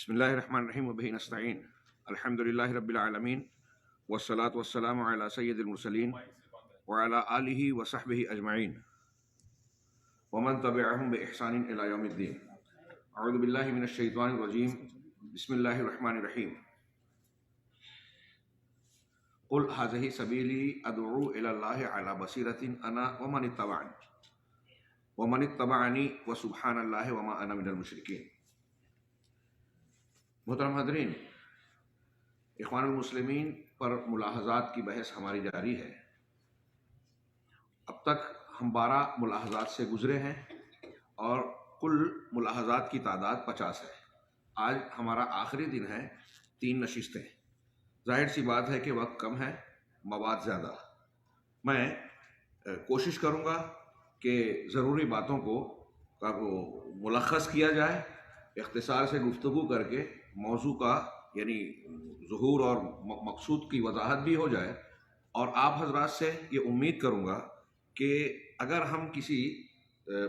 بسم اللہ الرحمن الرحیم وبہ نستعین الحمد للہ رب العالمین والصلاة والسلام علی سید المرسلین وعلی آلہ وصحبہ اجمعین ومن تبعہم بإحسان الی یوم الدین۔ اعوذ باللہ من الشیطان الرجیم، بسم اللہ الرحمن الرحیم۔ قل ھذہ سبیلی ادعو الی اللہ علی بصیرۃ انا ومن اتبعنی وسبحان اللہ وما انا من المشرکین۔ محترم حاضرین، اخوان المسلمین پر ملاحظات کی بحث ہماری جاری ہے۔ اب تک ہم 12 ملاحظات سے گزرے ہیں اور کل ملاحظات کی تعداد 50 ہے۔ آج ہمارا آخری دن ہے، 3 نشستیں۔ ظاہر سی بات ہے کہ وقت کم ہے، مواد زیادہ۔ میں کوشش کروں گا کہ ضروری باتوں کو ملخص کیا جائے، اختصار سے گفتگو کر کے موضوع کا یعنی ظہور اور مقصود کی وضاحت بھی ہو جائے، اور آپ حضرات سے یہ امید کروں گا کہ اگر ہم کسی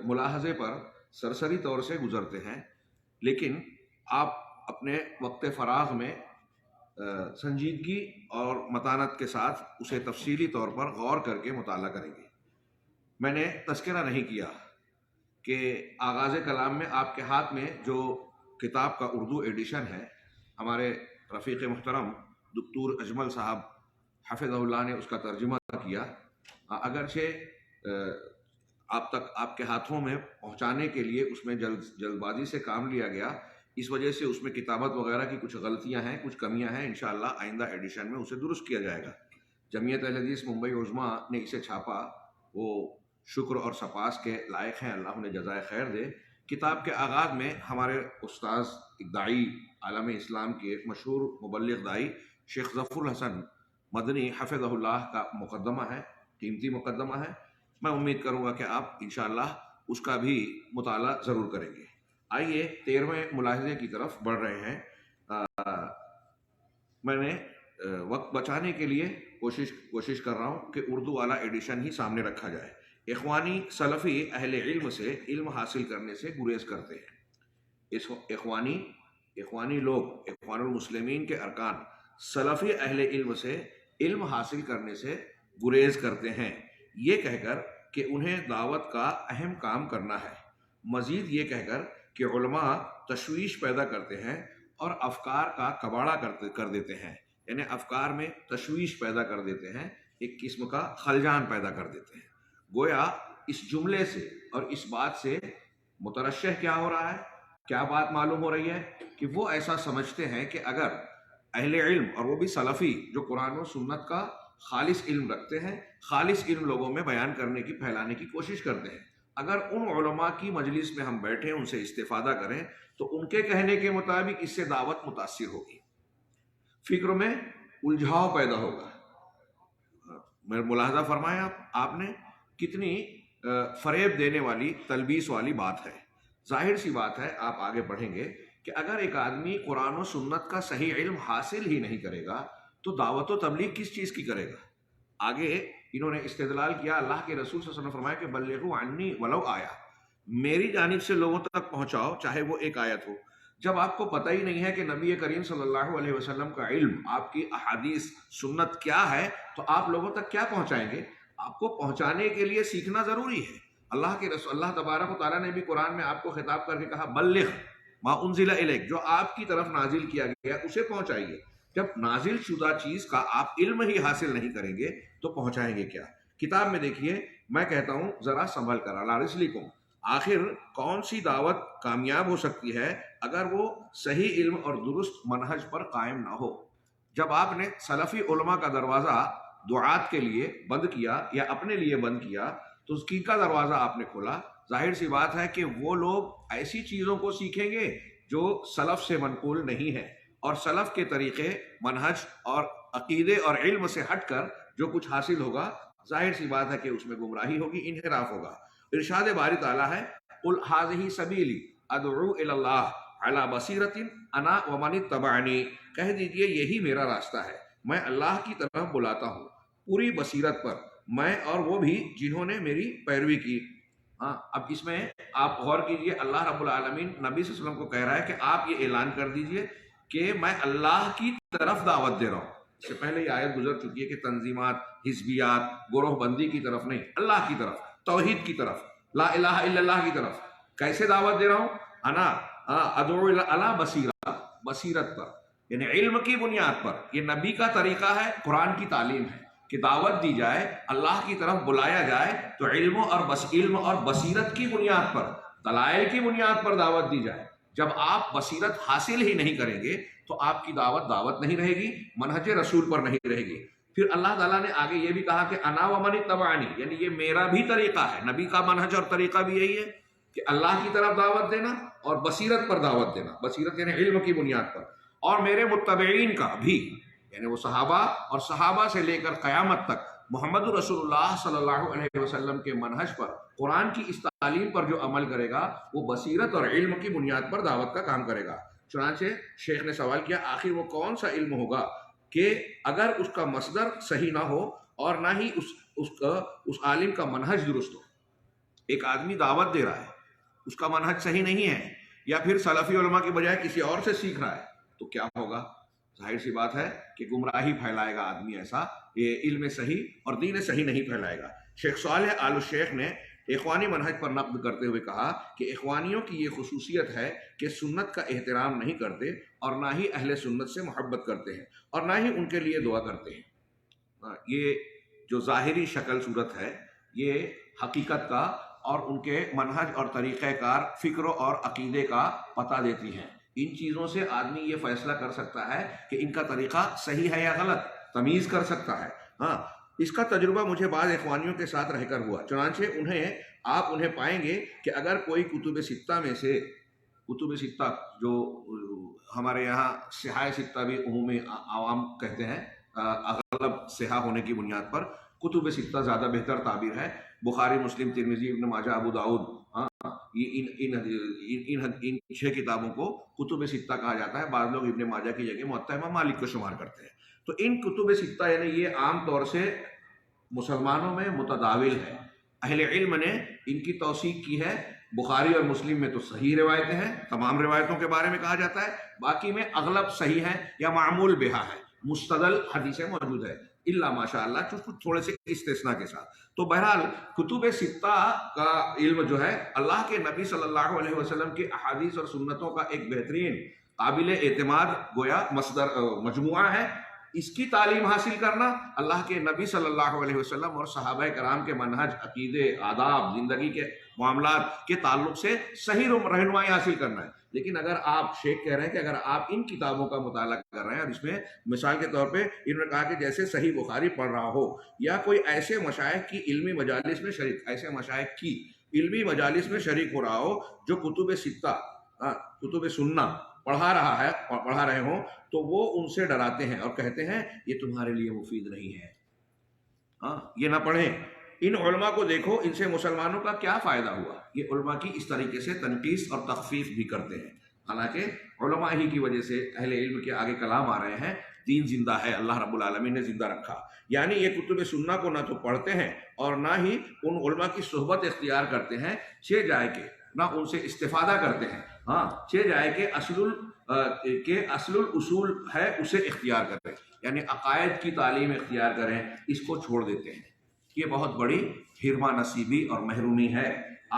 ملاحظے پر سرسری طور سے گزرتے ہیں لیکن آپ اپنے وقت فراغ میں سنجیدگی اور متانت کے ساتھ اسے تفصیلی طور پر غور کر کے مطالعہ کریں گے۔ میں نے تذکرہ نہیں کیا کہ آغاز کلام میں آپ کے ہاتھ میں جو کتاب کا اردو ایڈیشن ہے، ہمارے رفیق محترم دکتور اجمل صاحب حفظہ اللہ نے اس کا ترجمہ کیا۔ اگرچہ آپ کے ہاتھوں میں پہنچانے کے لیے اس میں جلد بازی سے کام لیا گیا، اس وجہ سے اس میں کتابت وغیرہ کی کچھ غلطیاں ہیں، کچھ کمیاں ہیں۔ انشاءاللہ آئندہ ایڈیشن میں اسے درست کیا جائے گا۔ جمعیت اہل حدیث ممبئی عظمیٰ نے اسے چھاپا، وہ شکر اور سپاس کے لائق ہیں، اللہ انہیں جزائے خیر دے۔ کتاب کے آغاز میں ہمارے استاذ داعی عالم اسلام کے مشہور مبلغ داعی شیخ ظفر الحسن مدنی حفظہ اللہ کا مقدمہ ہے، قیمتی مقدمہ ہے۔ میں امید کروں گا کہ آپ انشاءاللہ اس کا بھی مطالعہ ضرور کریں گے۔ آئیے 13ویں ملاحظے کی طرف بڑھ رہے ہیں۔ میں نے وقت بچانے کے لیے کوشش کر رہا ہوں کہ اردو والا ایڈیشن ہی سامنے رکھا جائے۔ اخوانی سلفی اہل علم سے علم حاصل کرنے سے گریز کرتے ہیں۔ اخوانی لوگ، اخوان المسلمین کے ارکان سلفی اہل علم سے علم حاصل کرنے سے گریز کرتے ہیں، یہ کہہ کر کہ انہیں دعوت کا اہم کام کرنا ہے، مزید یہ کہہ کر کہ علماء تشویش پیدا کرتے ہیں اور افکار کا کباڑہ کر دیتے ہیں، یعنی افکار میں تشویش پیدا کر دیتے ہیں، ایک قسم کا خلجان پیدا کر دیتے ہیں۔ گویا اس جملے سے اور اس بات سے مترشح کیا ہو رہا ہے، کیا بات معلوم ہو رہی ہے کہ وہ ایسا سمجھتے ہیں کہ اگر اہل علم، اور وہ بھی سلفی جو قرآن و سنت کا خالص علم رکھتے ہیں، خالص علم لوگوں میں بیان کرنے کی، پھیلانے کی کوشش کرتے ہیں، اگر ان علماء کی مجلس میں ہم بیٹھیں، ان سے استفادہ کریں تو ان کے کہنے کے مطابق اس سے دعوت متاثر ہوگی، فکر میں الجھاؤ پیدا ہوگا۔ میں ملاحظہ فرمایا آپ نے کتنی فریب دینے والی، تلبیس والی بات ہے۔ ظاہر سی بات ہے، آپ آگے بڑھیں گے کہ اگر ایک آدمی قرآن و سنت کا صحیح علم حاصل ہی نہیں کرے گا تو دعوت و تبلیغ کس چیز کی کرے گا؟ آگے انہوں نے استدلال کیا، اللہ کے رسول صلی اللہ علیہ وسلم نے فرمایا کہ بلغوا عنی ولو آیا، میری جانب سے لوگوں تک پہنچاؤ چاہے وہ ایک آیت ہو۔ جب آپ کو پتہ ہی نہیں ہے کہ نبی کریم صلی اللہ علیہ وسلم کا علم، آپ کی احادیث سنت کیا ہے، تو آپ لوگوں تک کیا پہنچائیں گے؟ آپ کو پہنچانے کے لیے سیکھنا ضروری ہے۔ اللہ تبارک و تعالیٰ نے بھی قرآن میں آپ کو خطاب کر کے کہا بلغ ما انزل الیک، جو آپ کی طرف نازل کیا گیا اسے پہنچائیے۔ جب نازل شدہ چیز کا آپ علم ہی حاصل نہیں کریں گے تو پہنچائیں گے کیا؟ کتاب میں دیکھیے، میں کہتا ہوں ذرا سنبھل کر، علی رسلکم، آخر کون سی دعوت کامیاب ہو سکتی ہے اگر وہ صحیح علم اور درست منہج پر قائم نہ ہو؟ جب آپ نے سلفی علماء کا دروازہ دعات کے لیے بند کیا یا اپنے لیے بند کیا تو اس کی کا دروازہ آپ نے کھولا۔ ظاہر سی بات ہے کہ وہ لوگ ایسی چیزوں کو سیکھیں گے جو سلف سے منقول نہیں ہے، اور سلف کے طریقے، منہج اور عقیدے اور علم سے ہٹ کر جو کچھ حاصل ہوگا، ظاہر سی بات ہے کہ اس میں گمراہی ہوگی، انحراف ہوگا۔ ارشاد باری تعالیٰ ہے قل ھذہ سبیلی ادعو الی اللہ علی بصیرۃ انا ومن اتبعنی، کہہ دیجئے یہی میرا راستہ ہے، میں اللہ کی طرف بلاتا ہوں پوری بصیرت پر، میں اور وہ بھی جنہوں نے میری پیروی کی۔ ہاں اب اس میں آپ غور کیجئے، اللہ رب العالمین نبی صلی اللہ علیہ وسلم کو کہہ رہا ہے کہ آپ یہ اعلان کر دیجئے کہ میں اللہ کی طرف دعوت دے رہا ہوں۔ اس سے پہلے یہ آیت گزر چکی ہے کہ تنظیمات، حزبیات، گروہ بندی کی طرف نہیں، اللہ کی طرف، توحید کی طرف، لا الہ الا اللہ کی طرف۔ کیسے دعوت دے رہا ہوں؟ انا ادعو الی بصیرہ، بصیرت پر، یعنی علم کی بنیاد پر۔ یہ نبی کا طریقہ ہے، قرآن کی تعلیم ہے کہ دعوت دی جائے، اللہ کی طرف بلایا جائے تو علم اور بصیرت کی بنیاد پر، دلائل کی بنیاد پر دعوت دی جائے۔ جب آپ بصیرت حاصل ہی نہیں کریں گے تو آپ کی دعوت نہیں رہے گی، منہج رسول پر نہیں رہے گی۔ پھر اللہ تعالیٰ نے آگے یہ بھی کہا کہ انا ومن اتبعنی، یعنی یہ میرا بھی طریقہ ہے، نبی کا منہج اور طریقہ بھی یہی ہے کہ اللہ کی طرف دعوت دینا اور بصیرت پر دعوت دینا، بصیرت یعنی علم کی بنیاد پر، اور میرے متبعین کا بھی، یعنی وہ صحابہ اور صحابہ سے لے کر قیامت تک محمد رسول اللہ صلی اللہ علیہ وسلم کے منہج پر، قرآن کی اس تعلیم پر جو عمل کرے گا وہ بصیرت اور علم کی بنیاد پر دعوت کا کام کرے گا۔ چنانچہ شیخ نے سوال کیا آخر وہ کون سا علم ہوگا کہ اگر اس کا مصدر صحیح نہ ہو اور نہ ہی اس عالم کا منہج درست ہو۔ ایک آدمی دعوت دے رہا ہے، اس کا منہج صحیح نہیں ہے، یا پھر سلفی علماء کی بجائے کسی اور سے سیکھ رہا ہے، تو کیا ہوگا؟ ظاہر سی بات ہے کہ گمراہی پھیلائے گا آدمی ایسا، یہ علم صحیح اور دین صحیح نہیں پھیلائے گا۔ شیخ صالح آل الشیخ نے اخوانی منہج پر نقد کرتے ہوئے کہا کہ اخوانیوں کی یہ خصوصیت ہے کہ سنت کا احترام نہیں کرتے اور نہ ہی اہل سنت سے محبت کرتے ہیں اور نہ ہی ان کے لیے دعا کرتے ہیں۔ یہ جو ظاہری شکل صورت ہے یہ حقیقت کا اور ان کے منہج اور طریقہ کار، فکر اور عقیدے کا پتہ دیتی ہیں۔ ان چیزوں سے آدمی یہ فیصلہ کر سکتا ہے کہ ان کا طریقہ صحیح ہے یا غلط، تمیز کر سکتا ہے۔ ہاں، اس کا تجربہ مجھے بعض اخوانیوں کے ساتھ رہ کر ہوا، چنانچہ آپ انہیں پائیں گے کہ اگر کوئی کتب ستہ میں سے، کتب ستہ جو ہمارے یہاں صحاح ستہ بھی عمومی عوام کہتے ہیں، اغلب صحاح ہونے کی بنیاد پر کتب ستہ زیادہ بہتر تعبیر ہے، بخاری، مسلم، ترمذی، ابن ماجہ، ابو داؤد، ان 6 کتابوں کو کتب ستہ کہا جاتا ہے۔ بعض لوگ ابن ماجہ کی جگہ موطا امام مالک کو شمار کرتے ہیں۔ تو ان کتب ستہ یعنی یہ عام طور سے مسلمانوں میں متداول ہے، اہل علم نے ان کی توثیق کی ہے۔ بخاری اور مسلم میں تو صحیح روایتیں ہیں، تمام روایتوں کے بارے میں کہا جاتا ہے، باقی میں اغلب صحیح ہے یا معمول بہا ہے، مستدل حدیثیں موجود ہے، الا ماشاء اللہ کچھ تھوڑے سے استثناء کے ساتھ۔ تو بہرحال کتب ستہ کا علم جو ہے اللہ کے نبی صلی اللہ علیہ وسلم کی احادیث اور سنتوں کا ایک بہترین قابل اعتماد گویا مصدر مجموعہ ہے۔ اس کی تعلیم حاصل کرنا اللہ کے نبی صلی اللہ علیہ وسلم اور صحابہ کرام کے منہج، عقیدے، آداب، زندگی کے معاملات کے تعلق سے صحیح رہنمائی حاصل کرنا ہے۔ لیکن اگر آپ، شیخ کہہ رہے ہیں کہ اگر آپ ان کتابوں کا مطالعہ کر رہے ہیں اور اس میں مثال کے طور پہ انہوں نے کہا کہ جیسے صحیح بخاری پڑھ رہا ہو یا کوئی ایسے مشائخ کی علمی مجالس میں شریک ہو رہا ہو جو کتب ستہ، کتب سنہ پڑھا رہے ہوں، تو وہ ان سے ڈراتے ہیں اور کہتے ہیں یہ تمہارے لیے مفید نہیں ہے، یہ نہ پڑھیں۔ ان علماء کو دیکھو، ان سے مسلمانوں کا کیا فائدہ ہوا۔ یہ علماء کی اس طریقے سے تنقیص اور تخفیف بھی کرتے ہیں، حالانکہ علماء ہی کی وجہ سے اہل علم کے آگے کلام آ رہے ہیں، دین زندہ ہے، اللہ رب العالمین نے زندہ رکھا۔ یعنی یہ کتب سنہ کو نہ تو پڑھتے ہیں اور نہ ہی ان علماء کی صحبت اختیار کرتے ہیں، چہ جائے کہ نہ ان سے استفادہ کرتے ہیں، چہ جائے کہ اصل الاصول ہے اسے اختیار کریں، یعنی عقائد کی تعلیم اختیار کریں، اس کو چھوڑ دیتے ہیں۔ یہ بہت بڑی حرمہ نصیبی اور محرومی ہے۔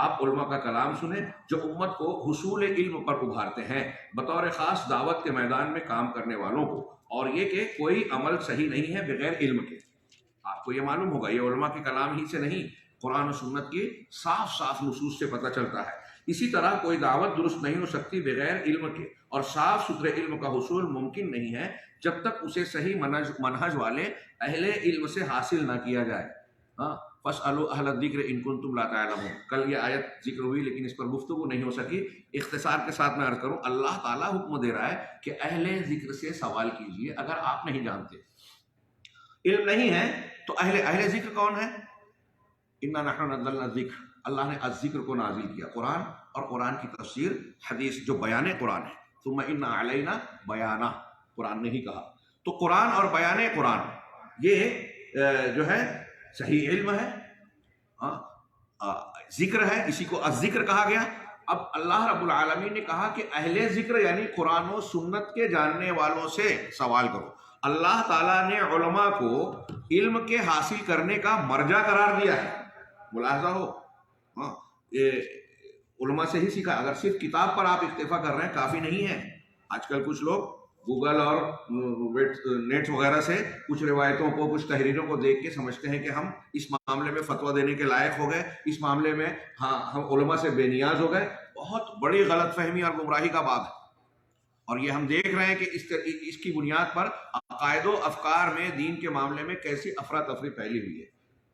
آپ علماء کا کلام سنیں جو امت کو حصول علم پر ابھارتے ہیں، بطور خاص دعوت کے میدان میں کام کرنے والوں کو، اور یہ کہ کوئی عمل صحیح نہیں ہے بغیر علم کے۔ آپ کو یہ معلوم ہوگا یہ علماء کے کلام ہی سے نہیں، قرآن و سنت کی صاف صاف نصوص سے پتہ چلتا ہے۔ اسی طرح کوئی دعوت درست نہیں ہو سکتی بغیر علم کے، اور صاف ستھرے علم کا حصول ممکن نہیں ہے جب تک اسے صحیح منہج والے اہل علم سے حاصل نہ کیا جائے۔ فَاسْأَلُوا أَهْلَ الذِّكْرِ إِن كُنتُمْ لَا تَعْلَمُونَ۔ کل یہ آیت ذکر ہوئی لیکن اس پر گفتگو نہیں ہو سکی، اختصار کے ساتھ میں عرض کروں، اللہ تعالیٰ حکم دے رہا ہے کہ اہل ذکر سے سوال کیجئے اگر آپ نہیں جانتے، علم نہیں ہے تو اہل ذکر کون ہے؟ إِنَّا نَحْنُ نَزَّلْنَا الذِّكْرَ، اللہ نے الذکر کو نازل کیا، قرآن اور قرآن کی تفسیر، حدیث جو بیان قرآن ہے، ثم إِنَّ عَلَيْنَا بَيَانَهُ، قرآن نے ہی کہا۔ تو قرآن اور بیان قرآن یہ جو ہے صحیح علم ہے، ذکر ہے، اسی کو الذکر کہا گیا۔ اب اللہ رب العالمین نے کہا کہ اہل ذکر یعنی قرآن و سنت کے جاننے والوں سے سوال کرو۔ اللہ تعالیٰ نے علماء کو علم کے حاصل کرنے کا مرجع قرار دیا ہے، ملاحظہ ہو، ہاں، یہ علماء سے ہی سیکھا۔ اگر صرف کتاب پر آپ اکتفا کر رہے ہیں کافی نہیں ہے۔ آج کل کچھ لوگ گوگل اور نیٹ وغیرہ سے کچھ روایتوں کو، کچھ تحریروں کو دیکھ کے سمجھتے ہیں کہ ہم اس معاملے میں فتویٰ دینے کے لائق ہو گئے، اس معاملے میں ہاں ہم علماء سے بے نیاز ہو گئے۔ بہت بڑی غلط فہمی اور گمراہی کا باب ہے، اور یہ ہم دیکھ رہے ہیں کہ اس کی بنیاد پر عقائد و افکار میں دین کے معاملے میں کیسی افراتفری پھیلی ہوئی ہے۔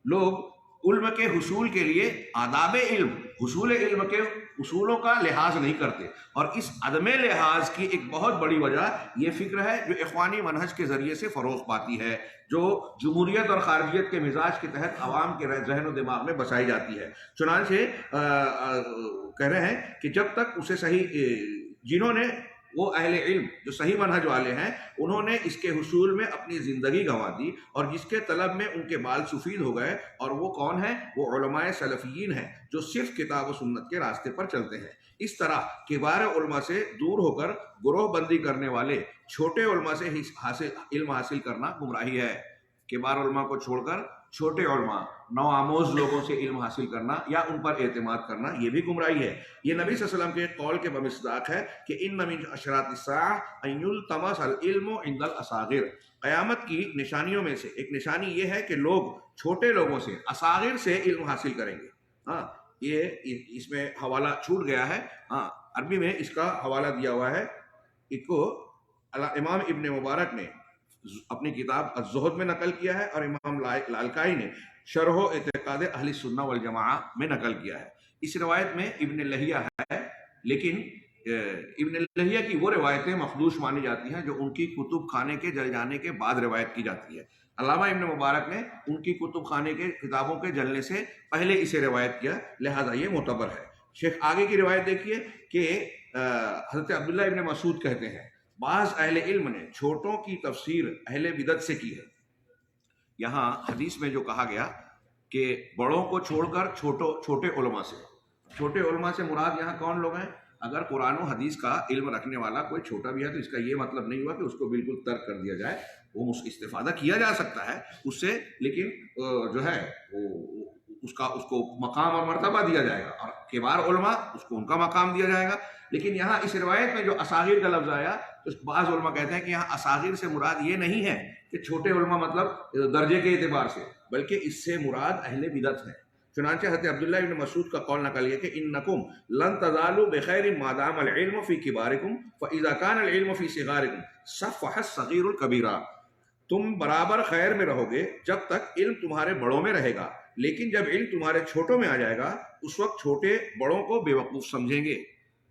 لوگ علم کے حصول کے لیے آداب علم، حصول علم کے اصولوں کا لحاظ نہیں کرتے، اور اس عدم لحاظ کی ایک بہت بڑی وجہ یہ فکر ہے جو اخوانی منہج کے ذریعے سے فروغ پاتی ہے، جو جمہوریت اور خارجیت کے مزاج کے تحت عوام کے ذہن و دماغ میں بسائی جاتی ہے۔ چنانچہ کہہ رہے ہیں کہ جب تک اسے صحیح، جنہوں نے وہ اہل علم جو صحیح منہج والے ہیں، انہوں نے اس کے حصول میں اپنی زندگی گنوا دی، اور جس کے طلب میں ان کے بال سفید ہو گئے، اور وہ کون ہیں؟ وہ علماء سلفیین ہیں جو صرف کتاب و سنت کے راستے پر چلتے ہیں۔ اس طرح کبار علماء سے دور ہو کر گروہ بندی کرنے والے چھوٹے علماء سے علم حاصل کرنا گمراہی ہے۔ کبار علماء کو چھوڑ کر چھوٹے علماء، نوآموز لوگوں سے علم حاصل کرنا یا ان پر اعتماد کرنا، یہ بھی گمراہی ہے۔ یہ نبی صلی اللہ علیہ وسلم کے قول کے بمصداق ہے کہ ان من اشراط الساعہ ان یلتمس العلم عند الاصاغر، قیامت کی نشانیوں میں سے ایک نشانی یہ ہے کہ لوگ چھوٹے لوگوں سے، اصاغر سے علم حاصل کریں گے۔ ہاں، یہ اس میں حوالہ چھوٹ گیا ہے، ہاں عربی میں اس کا حوالہ دیا ہوا ہے۔ اس کو امام ابن مبارک نے اپنی کتاب الزہد میں نقل کیا ہے، اور امام لالکائی نے شرح و اعتقاد اہل سنہ والجماعہ میں نقل کیا ہے۔ اس روایت میں ابن لہیہ ہے، لیکن ابن لہیہ کی وہ روایتیں مخدوش مانی جاتی ہیں جو ان کی کتب خانے کے جل جانے کے بعد روایت کی جاتی ہے۔ علامہ ابن مبارک نے ان کی کتب خانے کے کتابوں کے جلنے سے پہلے اسے روایت کیا، لہذا یہ معتبر ہے۔ شیخ آگے کی روایت دیکھیے کہ حضرت عبداللہ ابن مسعود کہتے ہیں بعض اہل علم نے چھوٹوں کی تفسیر اہل بدعت سے کی ہے۔ یہاں حدیث میں جو کہا گیا کہ بڑوں کو چھوڑ کر چھوٹے علماء سے، چھوٹے علماء سے مراد یہاں کون لوگ ہیں؟ اگر قرآن و حدیث کا علم رکھنے والا کوئی چھوٹا بھی ہے تو اس کا یہ مطلب نہیں ہوا کہ اس کو بالکل ترک کر دیا جائے، وہ استفادہ کیا جا سکتا ہے اس سے، لیکن جو ہے اس کو مقام اور مرتبہ دیا جائے گا، اور کبار علماء اس کو ان کا مقام دیا جائے گا۔ لیکن یہاں اس روایت میں جو اصاغر کا لفظ آیا تو بعض علماء کہتے ہیں کہ یہاں اصاغر سے مراد یہ نہیں ہے کہ چھوٹے علماء مطلب درجے کے اعتبار سے، بلکہ اس سے مراد اہل بدعت ہے۔ چنانچہ حضرت عبداللہ ابن مسعود کا قول نقل ہے کہ انکم لن تزالوا بخیر ما دام العلم فی کبارکم فاذا کان العلم فی صغارکم صفح الصغیر الکبیرہ، تم برابر خیر میں رہو گے جب تک علم تمہارے بڑوں میں رہے گا، لیکن جب علم تمہارے چھوٹوں میں آ جائے گا اس وقت چھوٹے بڑوں کو بے وقوف سمجھیں گے۔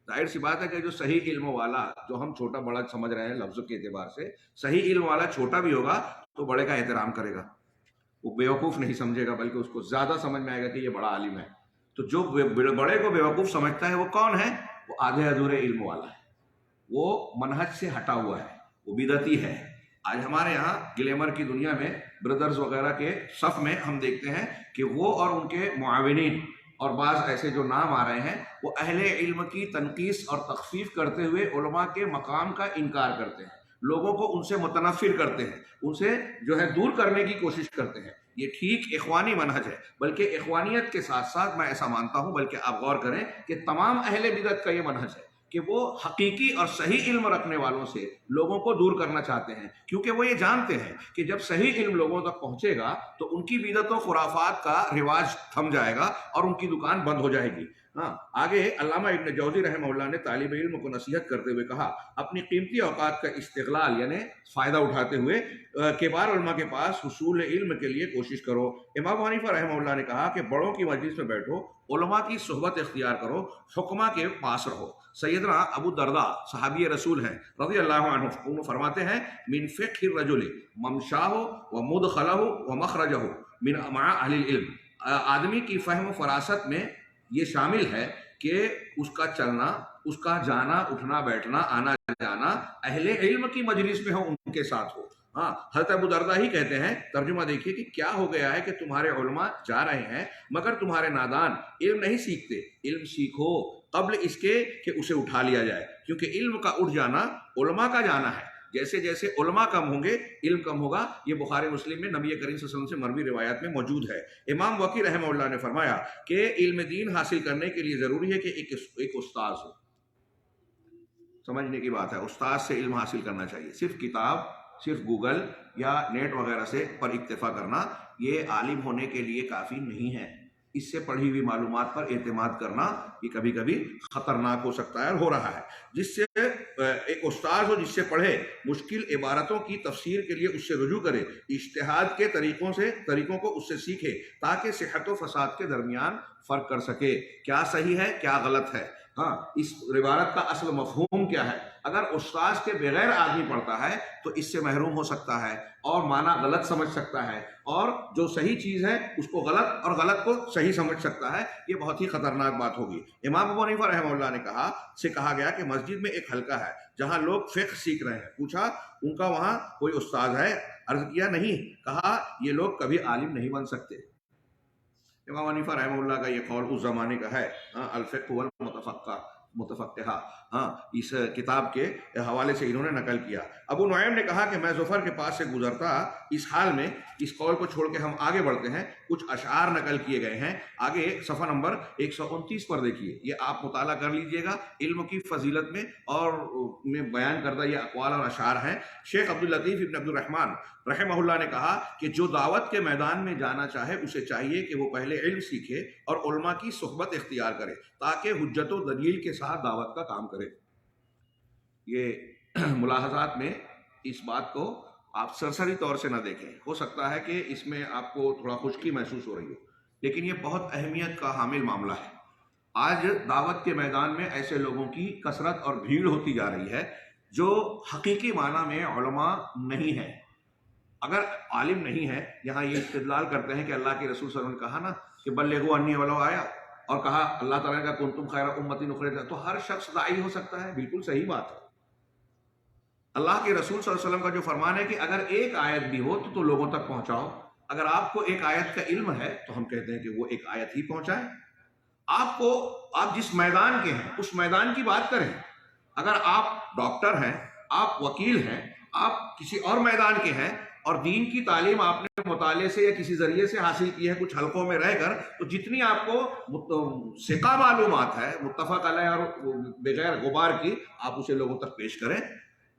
ظاہر سی بات ہے کہ جو صحیح علم والا، جو ہم چھوٹا بڑا سمجھ رہے ہیں لفظوں کے اعتبار سے، صحیح علم والا چھوٹا بھی ہوگا تو بڑے کا احترام کرے گا، وہ بیوقوف نہیں سمجھے گا، بلکہ اس کو زیادہ سمجھ میں آئے گا کہ یہ بڑا عالم ہے۔ تو جو بڑے کو بیوقوف سمجھتا ہے وہ کون ہے؟ وہ آدھے ادھورے علم والا ہے، وہ منہج سے ہٹا ہوا ہے، وہ بدعتی ہے۔ آج ہمارے یہاں گلیمر کی دنیا میں بردرز وغیرہ کے صف میں ہم دیکھتے ہیں کہ وہ اور ان کے معاونین اور بعض ایسے جو نام آ رہے ہیں، وہ اہل علم کی تنقیص اور تخفیف کرتے ہوئے علماء کے مقام کا انکار کرتے ہیں، لوگوں کو ان سے متنفر کرتے ہیں، ان سے جو ہے دور کرنے کی کوشش کرتے ہیں۔ یہ ٹھیک اخوانی منہج ہے، بلکہ اخوانیت کے ساتھ ساتھ میں ایسا مانتا ہوں، بلکہ آپ غور کریں کہ تمام اہل بدعت کا یہ منہج ہے کہ وہ حقیقی اور صحیح علم رکھنے والوں سے لوگوں کو دور کرنا چاہتے ہیں، کیونکہ وہ یہ جانتے ہیں کہ جب صحیح علم لوگوں تک پہنچے گا تو ان کی بدعت و خرافات کا رواج تھم جائے گا اور ان کی دکان بند ہو جائے گی۔ ہاں، آگے علامہ ابن جوزی رحمہ اللہ نے طالب علم کو نصیحت کرتے ہوئے کہا اپنی قیمتی اوقات کا استغلال یعنی فائدہ اٹھاتے ہوئے کبار علماء کے پاس حصول علم کے لیے کوشش کرو۔ امام حنیفہ رحمہ اللہ نے کہا کہ بڑوں کی مجلس میں بیٹھو، علماء کی صحبت اختیار کرو، حکماء کے پاس رہو۔ سیدنا ابو الدرداء صحابی رسول ہیں رضی اللہ عنہ، وہ فرماتے ہیں من فقہ الرجل ممشاہ و مدخلہ و مخرجہ من مع اہل العلم، آدمی کی فہم و فراست میں یہ شامل ہے کہ اس کا چلنا، اس کا جانا اٹھنا بیٹھنا آنا جانا اہل علم کی مجلس میں ہو، ان کے ساتھ ہو، ہاں، حضرت ابو دردہ ہی کہتے ہیں، ترجمہ دیکھیے کہ کیا ہو گیا ہے کہ تمہارے علماء جا رہے ہیں مگر تمہارے نادان علم نہیں سیکھتے۔ علم سیکھو قبل اس کے کہ اسے اٹھا لیا جائے، کیونکہ علم کا اٹھ جانا علماء کا جانا ہے۔ جیسے جیسے علماء کم ہوں گے علم کم ہوگا۔ یہ بخاری مسلم میں نبی کریم صلی اللہ علیہ وسلم سے مروی روایات میں موجود ہے۔ امام وقی رحمہ اللہ نے فرمایا کہ علم دین حاصل کرنے کے لیے ضروری ہے کہ ایک استاذ ہو۔ سمجھنے کی بات ہے، استاد سے علم حاصل کرنا چاہیے۔ صرف کتاب، صرف گوگل یا نیٹ وغیرہ سے پر اکتفا کرنا یہ عالم ہونے کے لیے کافی نہیں ہے۔ اس سے پڑھی ہوئی معلومات پر اعتماد کرنا یہ کبھی کبھی خطرناک ہو سکتا ہے اور ہو رہا ہے۔ جس سے ایک استاد ہو جس سے پڑھے، مشکل عبارتوں کی تفسیر کے لیے اس سے رجوع کرے، اجتہاد کے طریقوں کو اس سے سیکھے تاکہ صحت و فساد کے درمیان فرق کر سکے، کیا صحیح ہے کیا غلط ہے۔ ہاں، اس عبارت کا اصل مفہوم کیا ہے۔ اگر استاد کے بغیر آدمی پڑھتا ہے تو اس سے محروم ہو سکتا ہے اور معنی غلط سمجھ سکتا ہے، اور جو صحیح چیز ہے اس کو غلط اور غلط کو صحیح سمجھ سکتا ہے۔ یہ بہت ہی خطرناک بات ہوگی۔ امام ابو حنیفہ رحمہ اللہ نے کہا گیا کہ مسجد میں ایک حلقہ ہے جہاں لوگ فقہ سیکھ رہے ہیں۔ پوچھا ان کا وہاں کوئی استاد ہے؟ عرض کیا نہیں۔ کہا یہ لوگ کبھی عالم نہیں بن سکتے۔ امام حنیفہ رحمہ اللہ کا یہ قول اس زمانے کا ہے، الفقہ والمتفقہ، اس کتاب کے حوالے سے انہوں نے نقل کیا۔ ابو نعیم نے کہا کہ میں ظفر کے پاس سے گزرتا اس حال میں، اس قول کو چھوڑ کے ہم آگے بڑھتے ہیں، کچھ اشعار نقل کیے گئے ہیں آگے صفحہ نمبر 129 پر دیکھیے۔ یہ آپ مطالعہ کر لیجئے گا، علم کی فضیلت میں اور میں بیان کردہ یہ اقوال اور اشعار ہیں۔ شیخ عبداللطیف ابن عبد الرحمن رحمہ اللہ نے کہا کہ جو دعوت کے میدان میں جانا چاہے اسے چاہیے کہ وہ پہلے علم سیکھے اور علماء کی صحبت اختیار کرے تاکہ حجت و دلیل کے ساتھ دعوت کا کام کرے۔ یہ ملاحظات میں اس بات کو آپ سرسری طور سے نہ دیکھیں، ہو سکتا ہے کہ اس میں آپ کو تھوڑا خشکی محسوس ہو رہی ہو، لیکن یہ بہت اہمیت کا حامل معاملہ ہے۔ آج دعوت کے میدان میں ایسے لوگوں کی کثرت اور بھیڑ ہوتی جا رہی ہے جو حقیقی معنی میں علماء نہیں ہے۔ اگر عالم نہیں ہے، یہاں یہ استدلال کرتے ہیں کہ اللہ کے رسول صلی اللہ علیہ وسلم نے کہا نا کہ بلغوا انی ولو آیا، اور کہا اللہ تعالیٰ کا کنتم خیر امۃ اخرجت، تو ہر شخص داعی ہو سکتا ہے۔ بالکل صحیح بات ہے۔ اللہ کے رسول صلی اللہ علیہ وسلم کا جو فرمان ہے کہ اگر ایک آیت بھی ہو تو لوگوں تک پہنچاؤ۔ اگر آپ کو ایک آیت کا علم ہے تو ہم کہتے ہیں کہ وہ ایک آیت ہی پہنچائیں۔ آپ جس میدان کے ہیں اس میدان کی بات کریں۔ اگر آپ ڈاکٹر ہیں، آپ وکیل ہیں، آپ کسی اور میدان کے ہیں اور دین کی تعلیم آپ نے مطالعے سے یا کسی ذریعے سے حاصل کی ہے کچھ حلقوں میں رہ کر، تو جتنی آپ کو ثقہ معلومات ہے متفق علیہ اور بغیر غبار کی، آپ اسے لوگوں تک پیش کریں۔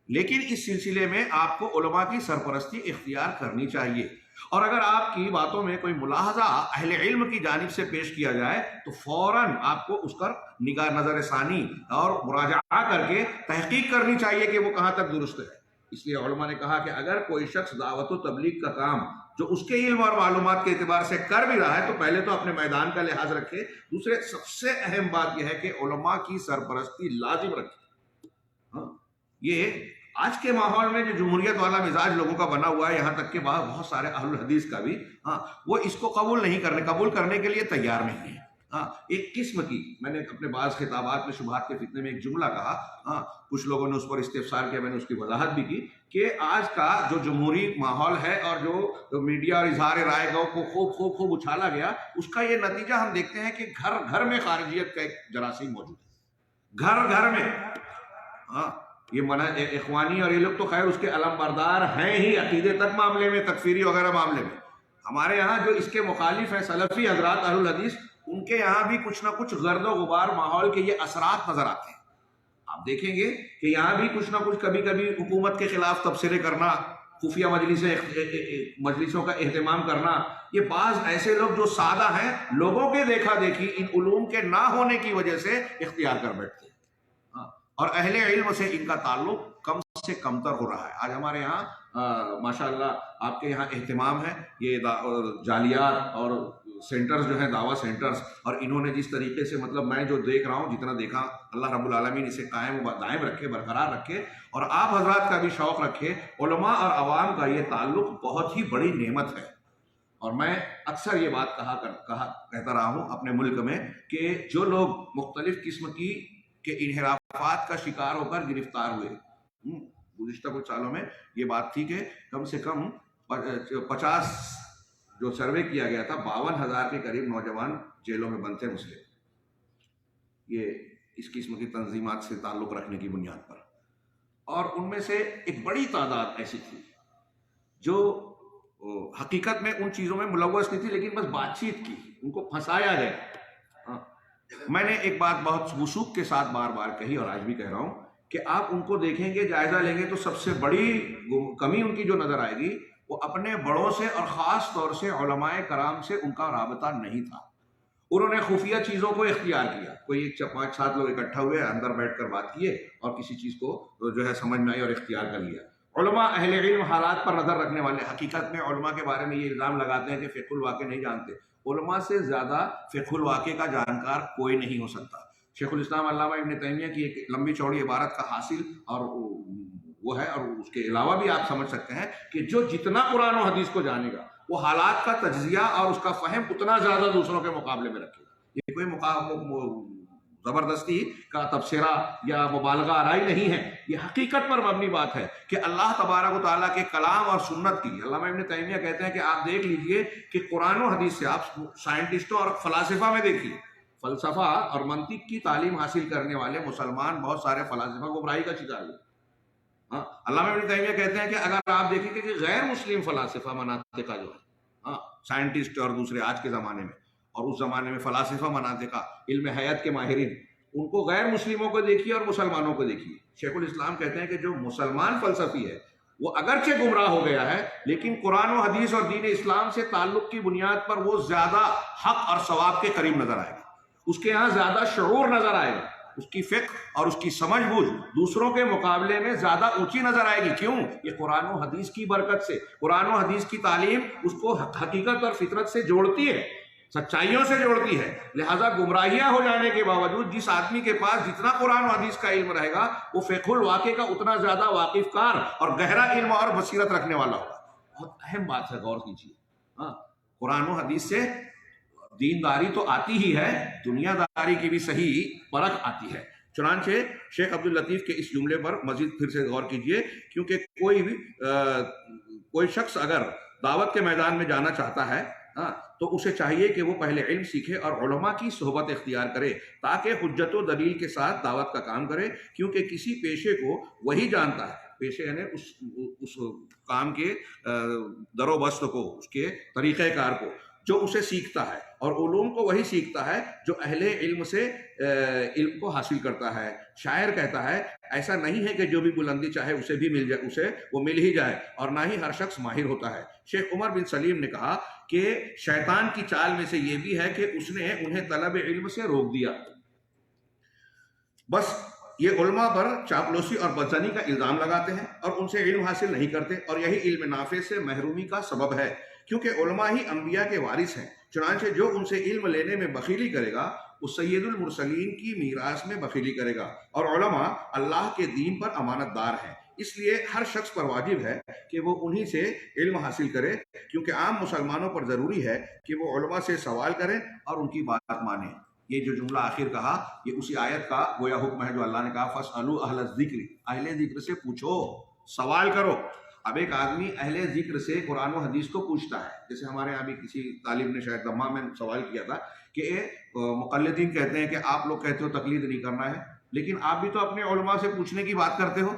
لیکن اس سلسلے میں آپ کو علماء کی سرپرستی اختیار کرنی چاہیے، اور اگر آپ کی باتوں میں کوئی ملاحظہ اہل علم کی جانب سے پیش کیا جائے تو فوراً آپ کو اس پر نگاہ نظر ثانی اور مراجعہ کر کے تحقیق کرنی چاہیے کہ وہ کہاں تک درست ہے۔ اس لیے علماء نے کہا کہ اگر کوئی شخص دعوت و تبلیغ کا کام جو اس کے علم اور معلومات کے اعتبار سے کر بھی رہا ہے تو پہلے تو اپنے میدان کا لحاظ رکھے، دوسرے سب سے اہم بات یہ ہے کہ علماء کی سرپرستی لازم رکھے۔ یہ آج کے ماحول میں جو جمہوریت والا مزاج لوگوں کا بنا ہوا ہے، یہاں تک کہ بہت سارے اہل الحدیث کا بھی، وہ اس کو قبول کرنے کے لیے تیار نہیں ہے۔ ایک قسم کی، میں نے اپنے بعض خطابات میں شبہات کے فتنے میں ایک جملہ کہا، کچھ لوگوں نے اس پر استفسار کیا، میں نے اس کی وضاحت بھی کی کہ آج کا جو جمہوری ماحول ہے اور جو میڈیا اور اظہار رائے کو خوب اچھالا گیا، اس کا یہ نتیجہ ہم دیکھتے ہیں کہ گھر گھر میں خارجیت کا ایک جراثیم موجود ہے، گھر گھر میں۔ یہ اخوانی اور یہ لوگ تو خیر اس کے علم بردار ہیں ہی عقیدے تک معاملے میں، تکفیری وغیرہ معاملے میں۔ ہمارے یہاں جو اس کے مخالف ہیں سلفی حضرات اہل الحدیث، ان کے یہاں بھی کچھ نہ کچھ گرد و غبار ماحول کے یہ اثرات نظر آتے ہیں۔ آپ دیکھیں گے کہ یہاں بھی کچھ نہ کچھ کبھی کبھی حکومت کے خلاف تبصرے کرنا، خفیہ مجلسوں کا اہتمام کرنا، یہ بعض ایسے لوگ جو سادہ ہیں لوگوں کے دیکھا دیکھی ان علوم کے نہ ہونے کی وجہ سے اختیار کر بیٹھتے ہیں، اور اہل علم سے ان کا تعلق کم سے کمتر ہو رہا ہے۔ آج ہمارے یہاں ماشاءاللہ آپ کے یہاں اہتمام ہے، یہ جالیات اور سینٹرز جو ہیں، دعویٰ سینٹرز، اور انہوں نے جس طریقے سے، مطلب میں جو دیکھ رہا ہوں، جتنا دیکھا، اللہ رب العالمین اسے قائم و دائم رکھے، برقرار رکھے، اور آپ حضرات کا بھی شوق رکھے۔ علماء اور عوام کا یہ تعلق بہت ہی بڑی نعمت ہے، اور میں اکثر یہ بات کہتا رہا ہوں اپنے ملک میں کہ جو لوگ مختلف قسم کے انحرافات کا شکار ہو کر گرفتار ہوئے، گزشتہ کچھ سالوں میں یہ بات تھی کہ کم سے کم 50 جو سروے کیا گیا تھا 52,000 کے قریب نوجوان جیلوں میں بند تھے مسلم، یہ اس قسم کی تنظیمات سے تعلق رکھنے کی بنیاد پر، اور ان میں سے ایک بڑی تعداد ایسی تھی جو حقیقت میں ان چیزوں میں ملوث نہیں تھی لیکن بس بات چیت کی، ان کو پھنسایا گیا۔ میں نے ایک بات بہت وثوق کے ساتھ بار بار کہی اور آج بھی کہہ رہا ہوں کہ آپ ان کو دیکھیں گے، جائزہ لیں گے تو سب سے بڑی کمی ان کی جو نظر آئے گی وہ اپنے بڑوں سے اور خاص طور سے علماء کرام سے ان کا رابطہ نہیں تھا۔ انہوں نے خفیہ چیزوں کو اختیار کیا، کوئی 5-7 لوگ اکٹھا ہوئے، اندر بیٹھ کر بات کیے اور کسی چیز کو جو ہے سمجھ میں آئی اور اختیار کر لیا۔ علماء اہل علم حالات پر نظر رکھنے والے، حقیقت میں علماء کے بارے میں یہ الزام لگاتے ہیں کہ فقہ الواقع نہیں جانتے، علماء سے زیادہ فقہ الواقع کا جانکار کوئی نہیں ہو سکتا۔ شیخ الاسلام علامہ ابن تیمیہ کی ایک لمبی چوڑی عبارت کا حاصل اور وہ ہے، اور اس کے علاوہ بھی آپ سمجھ سکتے ہیں کہ جو جتنا قرآن و حدیث کو جانے گا وہ حالات کا تجزیہ اور اس کا فہم اتنا زیادہ دوسروں کے مقابلے میں رکھے گا۔ یہ کوئی زبردستی کا تبصرہ یا مبالغہ آرائی نہیں ہے، یہ حقیقت پر مبنی بات ہے کہ اللہ تبارک و تعالیٰ کے کلام اور سنت کی، علامہ ابن تیمیہ کہتے ہیں کہ آپ دیکھ لیجئے کہ قرآن و حدیث سے، آپ سائنٹسٹوں اور فلاسفہ میں دیکھیے، فلسفہ اور منطق کی تعلیم حاصل کرنے والے مسلمان بہت سارے فلاسفہ گمراہی کا شکار ہوئے۔ علامہ ابن تیمیہ کہتے ہیں کہ اگر آپ دیکھیں کہ غیر مسلم فلاسفہ مناطقہ جو ہے، سائنٹسٹ اور دوسرے آج کے زمانے میں اور اس زمانے میں فلاسفہ مناطقہ، علم حیات کے ماہرین، ان کو غیر مسلموں کو دیکھیے اور مسلمانوں کو دیکھیے۔ شیخ الاسلام کہتے ہیں کہ جو مسلمان فلسفی ہے وہ اگرچہ گمراہ ہو گیا ہے لیکن قرآن و حدیث اور دین اسلام سے تعلق کی بنیاد پر وہ زیادہ حق اور ثواب کے قریب نظر آئے گا، اس کے ہاں زیادہ شعور نظر آئے گا، اس کی فقہ اور اس کی سمجھ بوجھ دوسروں کے مقابلے میں زیادہ اونچی نظر آئے گی۔ کیوں؟ یہ قرآن و حدیث کی برکت سے، قرآن و حدیث کی تعلیم اس کو حقیقت اور فطرت سے جوڑتی ہے، سچائیوں سے جوڑتی ہے۔ لہذا گمراہیاں ہو جانے کے باوجود جس آدمی کے پاس جتنا قرآن و حدیث کا علم رہے گا وہ فقہ الواقع کا اتنا زیادہ واقف کار اور گہرا علم اور بصیرت رکھنے والا ہوگا۔ بہت اہم بات ہے، غور کیجیے۔ قرآن و حدیث سے دینداری تو آتی ہی ہے، دنیا داری کی بھی صحیح پرکھ آتی ہے۔ چنانچہ شیخ عبداللطیف کے اس جملے پر مزید پھر سے غور کیجیے، کیونکہ کوئی شخص اگر دعوت کے میدان میں جانا چاہتا ہے تو اسے چاہیے کہ وہ پہلے علم سیکھے اور علماء کی صحبت اختیار کرے تاکہ حجت و دلیل کے ساتھ دعوت کا کام کرے، کیونکہ کسی پیشے کو وہی جانتا ہے، پیشے یعنی اس کام کے در و بست کو، اس کے طریقہ کار کو جو اسے سیکھتا ہے، اور علوم کو وہی سیکھتا ہے جو اہل علم سے علم کو حاصل کرتا ہے۔ شاعر کہتا ہے ایسا نہیں ہے کہ جو بھی بلندی چاہے اسے بھی مل جائے، اسے وہ مل ہی جائے، اور نہ ہی ہر شخص ماہر ہوتا ہے۔ شیخ عمر بن سلیم نے کہا کہ شیطان کی چال میں سے یہ بھی ہے کہ اس نے انہیں طلب علم سے روک دیا، بس یہ علماء پر چاپلوسی اور بدزنی کا الزام لگاتے ہیں اور ان سے علم حاصل نہیں کرتے، اور یہی علم نافع سے محرومی کا سبب ہے، کیونکہ علماء ہی انبیاء کے وارث ہیں۔ چنانچہ جو ان سے علم لینے میں بخیلی کرے گا وہ سید المرسلین کی میراث میں بخیلی کرے گا، اور علماء اللہ کے دین پر امانت دار ہیں، اس لیے ہر شخص پر واجب ہے کہ وہ انہی سے علم حاصل کرے، کیونکہ عام مسلمانوں پر ضروری ہے کہ وہ علماء سے سوال کریں اور ان کی بات مانیں۔ یہ جو جملہ آخر کہا یہ اسی آیت کا گویا حکم ہے جو اللہ نے کہا فَاسْأَلُوا أَهْلَ الذِّكْرِ، اہل ذکر سے پوچھو، سوال کرو۔ اب ایک آدمی اہل ذکر سے قرآن و حدیث کو پوچھتا ہے، جیسے ہمارے یہاں بھی کسی طالب نے شاید دمہ میں سوال کیا تھا کہ مقلدین کہتے ہیں کہ آپ لوگ کہتے ہو تقلید نہیں کرنا ہے، لیکن آپ بھی تو اپنے علماء سے پوچھنے کی بات کرتے ہو،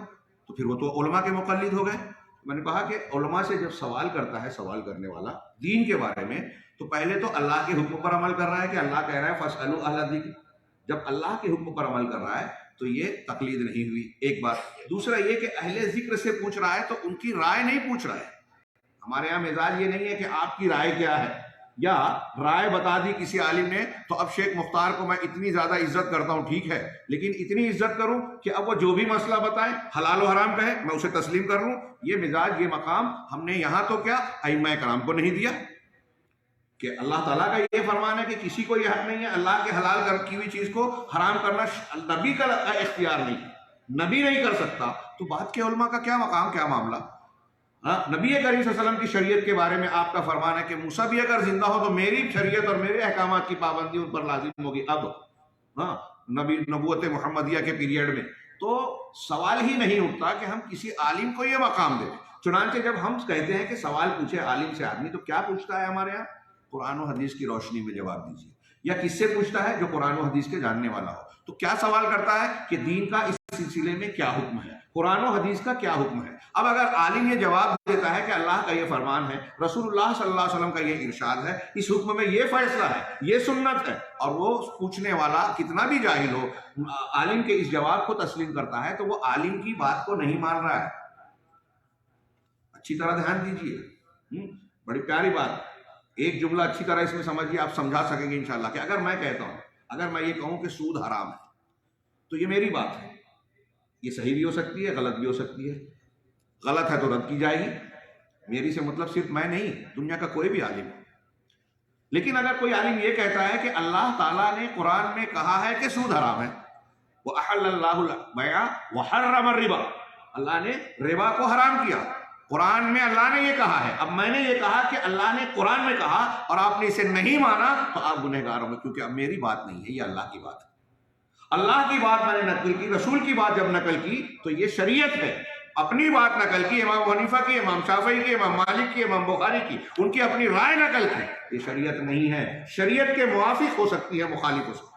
تو پھر وہ تو علماء کے مقلد ہو گئے۔ میں نے کہا کہ علماء سے جب سوال کرتا ہے سوال کرنے والا دین کے بارے میں، تو پہلے تو اللہ کے حکم پر عمل کر رہا ہے کہ اللہ کہہ رہا ہے فَاسْأَلُوا أَهْلَ الذِّكْرِ، جب اللہ کے حکم پر عمل کر رہا ہے تو یہ تقلید نہیں ہوئی، ایک بات۔ دوسرا یہ کہ اہل ذکر سے پوچھ رہا ہے تو ان کی رائے نہیں پوچھ رہا ہے۔ ہمارے یہاں مزاج یہ نہیں ہے کہ آپ کی رائے کیا ہے، یا رائے بتا دی کسی عالم نے تو اب شیخ مختار کو میں اتنی زیادہ عزت کرتا ہوں، ٹھیک ہے، لیکن اتنی عزت کروں کہ اب وہ جو بھی مسئلہ بتائے حلال و حرام کہے میں اسے تسلیم کر لوں۔ یہ مزاج، یہ مقام ہم نے یہاں تو کیا ائمہ کرام کو نہیں دیا، کہ اللہ تعالیٰ کا یہ فرمان ہے کہ کسی کو یہ حق نہیں ہے اللہ کے حلال کی ہوئی چیز کو حرام کرنا، نبی کا اختیار نہیں، نبی نہیں کر سکتا، تو بعد کے علماء کا کیا مقام، کیا معاملہ۔ نبی کریم صلی اللہ علیہ وسلم کی شریعت کے بارے میں آپ کا فرمان ہے کہ موسیٰ بھی اگر زندہ ہو تو میری شریعت اور میرے احکامات کی پابندی ان پر لازم ہوگی اب، نبی نبوت محمدیہ کے پیریڈ میں، تو سوال ہی نہیں اٹھتا کہ ہم کسی عالم کو یہ مقام دیں. چنانچہ جب ہم کہتے ہیں کہ سوال پوچھے عالم سے آدمی، تو کیا پوچھتا ہے ہمارے یہاں؟ قرآن و حدیث کی روشنی میں جواب دیجیے. یا کس سے پوچھتا ہے؟ جو قرآن و حدیث کے جاننے والا ہو. تو کیا سوال کرتا ہے کہ دین کا اس سلسلے میں کیا حکم ہے، قرآن و حدیث کا کیا حکم ہے. اب اگر عالم یہ جواب دیتا ہے کہ اللہ کا یہ فرمان ہے، رسول اللہ صلی اللہ علیہ وسلم کا یہ ارشاد ہے، اس حکم میں یہ فیصلہ ہے، یہ سنت ہے، اور وہ پوچھنے والا کتنا بھی جاہل ہو عالم کے اس جواب کو تسلیم کرتا ہے، تو وہ عالم کی بات کو نہیں مان رہا ہے. اچھی طرح دھیان دیجیے، بڑی پیاری بات. ایک جملہ اچھی طرح اس میں سمجھیے، آپ سمجھا سکیں گے انشاءاللہ. کہ اگر میں کہتا ہوں، اگر میں یہ کہوں کہ سود حرام ہے، تو یہ میری بات ہے، یہ صحیح بھی ہو سکتی ہے، غلط بھی ہو سکتی ہے. غلط ہے تو رد کی جائے گی. میری سے مطلب صرف میں نہیں، دنیا کا کوئی بھی عالم. لیکن اگر کوئی عالم یہ کہتا ہے کہ اللہ تعالیٰ نے قرآن میں کہا ہے کہ سود حرام ہے، وَأَحَلَّ اللَّهُ الْبَيْعَ وَحَرَّمَ الرِّبَا، اللہ نے ربا کو حرام کیا. قرآن میں اللہ نے یہ کہا ہے. اب میں نے یہ کہا کہ اللہ نے قرآن میں کہا اور آپ نے اسے نہیں مانا، تو آپ گنہگار ہوں گے، کیونکہ اب میری بات نہیں ہے، یہ اللہ کی بات ہے. اللہ کی بات میں نے نقل کی، رسول کی بات جب نقل کی تو یہ شریعت ہے. اپنی بات نقل کی، امام حنیفہ کی، امام شافعی کی، امام مالک کی، امام بخاری کی، ان کی اپنی رائے نقل کی. یہ شریعت نہیں ہے. شریعت کے موافق ہو سکتی ہے، مخالف ہو سکتی ہے.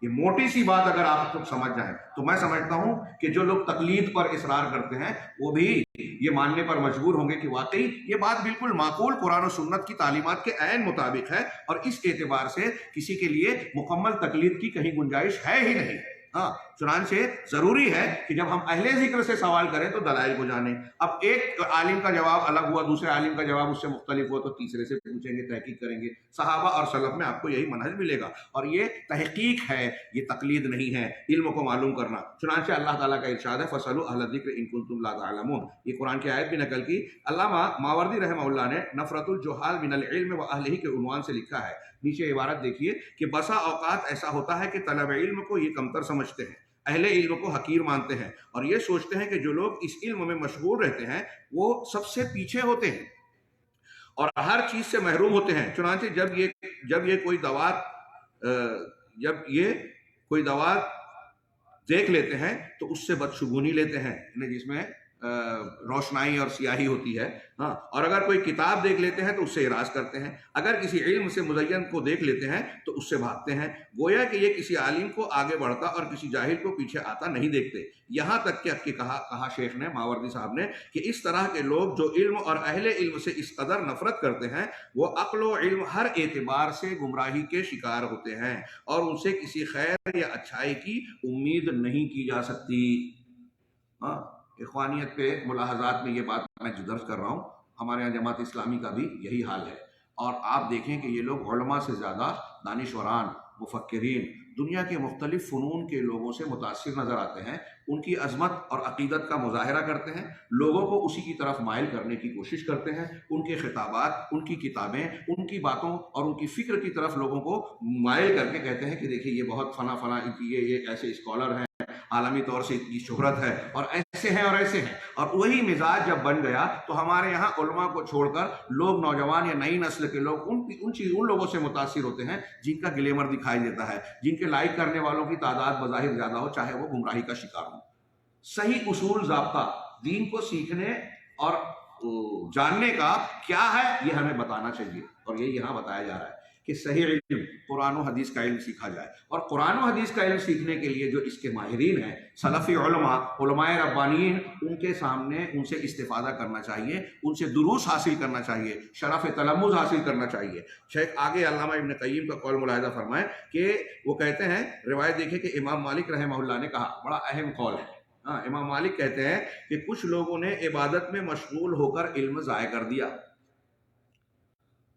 یہ موٹی سی بات اگر آپ کو سمجھ جائیں تو میں سمجھتا ہوں کہ جو لوگ تقلید پر اصرار کرتے ہیں وہ بھی یہ ماننے پر مجبور ہوں گے کہ واقعی یہ بات بالکل معقول قرآن و سنت کی تعلیمات کے عین مطابق ہے، اور اس اعتبار سے کسی کے لیے مکمل تقلید کی کہیں گنجائش ہے ہی نہیں. ہاں، چنانچہ ضروری ہے کہ جب ہم اہل ذکر سے سوال کریں تو دلائل کو جانیں. اب ایک عالم کا جواب الگ ہوا، دوسرے عالم کا جواب اس سے مختلف ہوا، تو تیسرے سے پوچھیں گے، تحقیق کریں گے. صحابہ اور سلف میں آپ کو یہی منہج ملے گا، اور یہ تحقیق ہے، یہ تقلید نہیں ہے، علم کو معلوم کرنا. چنانچہ اللہ تعالیٰ کا ارشاد ہے فَاسْأَلُوا أَهْلَ الذِّكْرِ إِن كُنتُمْ لَا تَعْلَمُونَ. یہ قرآن کی آیت بھی نقل کی. علامہ ماوردی رحمہ اللہ نے نفرت الجہال من العلم وأهله کے عنوان سے لکھا ہے. نیچے عبارت دیکھیے کہ بسا اوقات ایسا ہوتا ہے کہ طلب علم کو یہ کمتر سمجھتے ہیں، اہل علم کو حقیر مانتے ہیں، اور یہ سوچتے ہیں کہ جو لوگ اس علم میں مشغول رہتے ہیں وہ سب سے پیچھے ہوتے ہیں اور ہر چیز سے محروم ہوتے ہیں. چنانچہ جب یہ کوئی دوات دیکھ لیتے ہیں تو اس سے بدشگونی لیتے ہیں، جس میں روشنائی اور سیاہی ہوتی ہے. ہاں، اور اگر کوئی کتاب دیکھ لیتے ہیں تو اس سے اعراض کرتے ہیں. اگر کسی علم سے مزین کو دیکھ لیتے ہیں تو اس سے بھاگتے ہیں. گویا کہ یہ کسی عالم کو آگے بڑھتا اور کسی جاہل کو پیچھے آتا نہیں دیکھتے. یہاں تک کہ کہا شیخ نے، ماوردی صاحب نے، کہ اس طرح کے لوگ جو علم اور اہل علم سے اس قدر نفرت کرتے ہیں وہ عقل و علم ہر اعتبار سے گمراہی کے شکار ہوتے ہیں، اور ان سے کسی خیر یا اچھائی کی امید نہیں کی جا سکتی. ہاں، اخوانیت پہ ملاحظات میں یہ بات میں جو درج کر رہا ہوں، ہمارے یہاں جماعت اسلامی کا بھی یہی حال ہے. اور آپ دیکھیں کہ یہ لوگ علماء سے زیادہ دانشوران، مفکرین، دنیا کے مختلف فنون کے لوگوں سے متاثر نظر آتے ہیں. ان کی عظمت اور عقیدت کا مظاہرہ کرتے ہیں، لوگوں کو اسی کی طرف مائل کرنے کی کوشش کرتے ہیں. ان کے خطابات، ان کی کتابیں، ان کی باتوں اور ان کی فکر کی طرف لوگوں کو مائل کر کے کہتے ہیں کہ دیکھیے یہ بہت فلاں یہ ایسے اسکالر ہیں، عالمی طور سے اتنی شہرت ہے، اور ایسے ہیں اور ایسے ہیں. اور وہی مزاج جب بن گیا تو ہمارے یہاں علماء کو چھوڑ کر لوگ، نوجوان یا نئی نسل کے لوگ ان لوگوں سے متاثر ہوتے ہیں جن کا گلیمر دکھائی دیتا ہے، جن کے لائک کرنے والوں کی تعداد بظاہر زیادہ ہو، چاہے وہ گمراہی کا شکار ہو. صحیح اصول ضابطہ دین کو سیکھنے اور جاننے کا کیا ہے یہ ہمیں بتانا چاہیے، اور یہ یہاں بتایا جا رہا ہے کہ صحیح علم، قرآن و حدیث کا علم سیکھا جائے. اور قرآن و حدیث کا علم سیکھنے کے لیے جو اس کے ماہرین ہیں، سلفی علماء ربانیین، ان کے سامنے ان سے استفادہ کرنا چاہیے، ان سے دروس حاصل کرنا چاہیے، شرف تلمذ حاصل کرنا چاہیے. شیخ آگے علامہ ابن قیم کا قول ملاحظہ فرمائیں کہ وہ کہتے ہیں، روایت دیکھیں کہ امام مالک رحمہ اللہ نے کہا، بڑا اہم قول ہے. ہاں، امام مالک کہتے ہیں کہ کچھ لوگوں نے عبادت میں مشغول ہو کر علم ضائع کر دیا.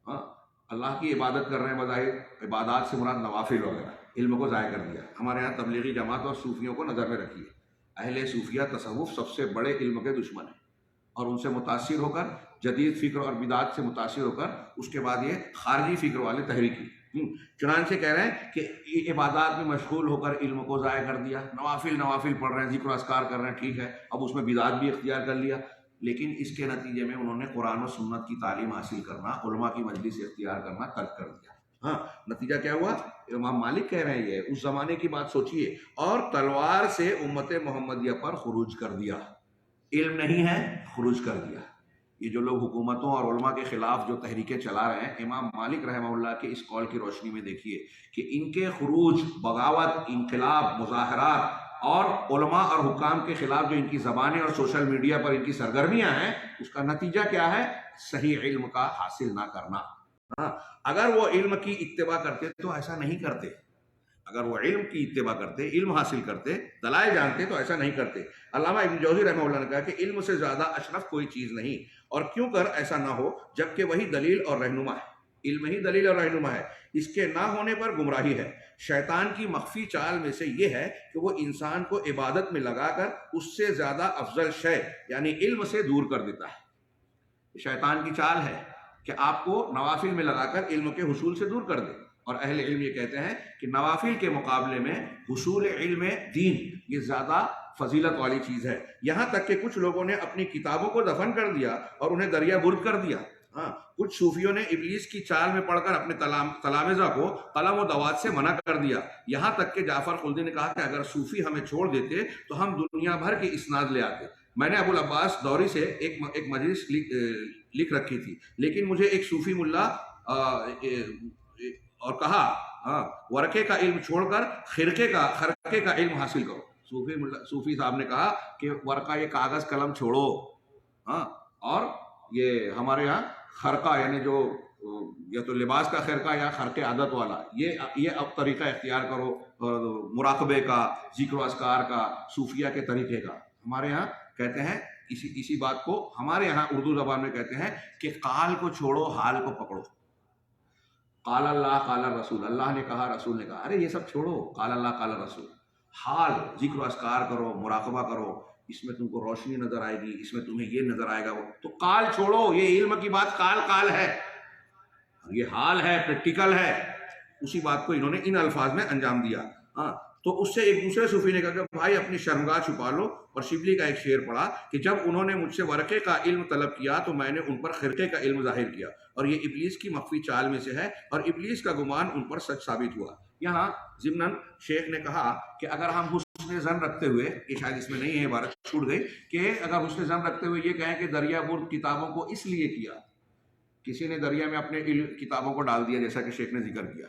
ہاں، اللہ کی عبادت کر رہے ہیں، بظاہر عبادات سے مراد نوافل وغیرہ، علم کو ضائع کر دیا. ہمارے یہاں تبلیغی جماعت اور صوفیوں کو نظر میں رکھیے. اہل صوفیہ تصوف سب سے بڑے علم کے دشمن ہیں، اور ان سے متاثر ہو کر، جدید فکر اور بدعات سے متاثر ہو کر، اس کے بعد یہ خارجی فکر والے تحریکی. چنانچہ کہہ رہے ہیں کہ عبادات میں مشغول ہو کر علم کو ضائع کر دیا، نوافل پڑھ رہے ہیں، ذکر و اذکار کر رہے ہیں، ٹھیک ہے، اب اس میں بدعات بھی اختیار کر لیا. لیکن اس کے نتیجے میں انہوں نے قرآن و سنت کی تعلیم حاصل کرنا، علماء کی مجلس اختیار کرنا ترک کر دیا. ہاں نتیجہ کیا ہوا؟ امام مالک کہہ رہے ہیں یہ اس زمانے کی بات سوچئے، اور تلوار سے امت محمدیہ پر خروج کر دیا، علم نہیں ہے خروج کر دیا۔ یہ جو لوگ حکومتوں اور علماء کے خلاف جو تحریکیں چلا رہے ہیں، امام مالک رحمہ اللہ کے اس قول کی روشنی میں دیکھیے کہ ان کے خروج، بغاوت، انقلاب، مظاہرات اور علماء اور حکام کے خلاف جو ان کی زبانیں اور سوشل میڈیا پر ان کی سرگرمیاں ہیں، اس کا نتیجہ کیا ہے؟ صحیح علم کا حاصل نہ کرنا۔ ہاں اگر وہ علم کی اتباع کرتے تو ایسا نہیں کرتے، اگر وہ علم کی اتباع کرتے، علم حاصل کرتے، دلائل جانتے تو ایسا نہیں کرتے۔ علامہ ابن جوزی رحمہ اللہ نے کہا کہ علم سے زیادہ اشرف کوئی چیز نہیں، اور کیوں کر ایسا نہ ہو جبکہ وہی دلیل اور رہنما ہے، علم ہی دلیل اور رہنما ہے، اس کے نہ ہونے پر گمراہی ہے۔ شیطان کی مخفی چال میں سے یہ ہے کہ وہ انسان کو عبادت میں لگا کر اس سے زیادہ افضل شے یعنی علم سے دور کر دیتا ہے۔ شیطان کی چال ہے کہ آپ کو نوافل میں لگا کر علم کے حصول سے دور کر دے، اور اہل علم یہ کہتے ہیں کہ نوافل کے مقابلے میں حصول علم دین یہ زیادہ فضیلت والی چیز ہے۔ یہاں تک کہ کچھ لوگوں نے اپنی کتابوں کو دفن کر دیا اور انہیں دریا برد کر دیا۔ ہاں کچھ صوفیوں نے ابلیس کی چال میں پڑھ کر اپنے تلامذہ کو قلم و دوات سے منع کر دیا۔ یہاں تک کہ جعفر خلدی نے کہا کہ اگر صوفی ہمیں چھوڑ دیتے تو ہم دنیا بھر کے اسناد لے آتے۔ میں نے ابو العباس دوری سے ایک مجلس لکھ رکھی تھی، لیکن مجھے ایک صوفی ملا اور کہا ورقے کا علم چھوڑ کر خرقے کا علم حاصل کرو۔ صوفی صاحب نے کہا کہ ورقہ یہ کاغذ قلم چھوڑو، ہاں اور یہ ہمارے ہاں خرقہ یعنی جو یا تو لباس کا خرقہ یا خرق عادت والا، یہ اب طریقہ اختیار کرو، مراقبے کا، ذکر و اذکار کا، صوفیہ کے طریقے کا۔ ہمارے ہاں کہتے ہیں اسی بات کو ہمارے یہاں اردو زبان میں کہتے ہیں کہ قال کو چھوڑو حال کو پکڑو۔ قال اللہ قال رسول، اللہ نے کہا رسول نے کہا، ارے یہ سب چھوڑو، قال اللہ قال رسول، حال ذکر و اذکار کرو، مراقبہ کرو، اس میں تم کو روشنی نظر آئے گی، اس میں تمہیں یہ نظر آئے گا۔ تو قال چھوڑو، یہ علم کی بات قال ہے، یہ حال ہے، پریکٹیکل ہے۔ اسی بات کو انہوں نے ان الفاظ میں انجام دیا۔ ہاں تو اس سے ایک دوسرے صوفی نے کہا کہ بھائی اپنی شرمگاہ چھپا لو، اور شبلی کا ایک شعر پڑھا کہ جب انہوں نے مجھ سے ورقے کا علم طلب کیا تو میں نے ان پر خرقے کا علم ظاہر کیا، اور یہ ابلیس کی مخفی چال میں سے ہے، اور ابلیس کا گمان ان پر سچ ثابت ہوا۔ یہاں ضمناً شیخ نے کہا کہ اگر ہم حسن ظن رکھتے ہوئے، یہ شاید اس میں نہیں ہے، عبارت چھوٹ گئی، کہ اگر حسن ظن رکھتے ہوئے یہ کہیں کہ دریا برد کتابوں کو اس لیے کیا، کسی نے دریا میں اپنے کتابوں کو ڈال دیا جیسا کہ شیخ نے ذکر کیا،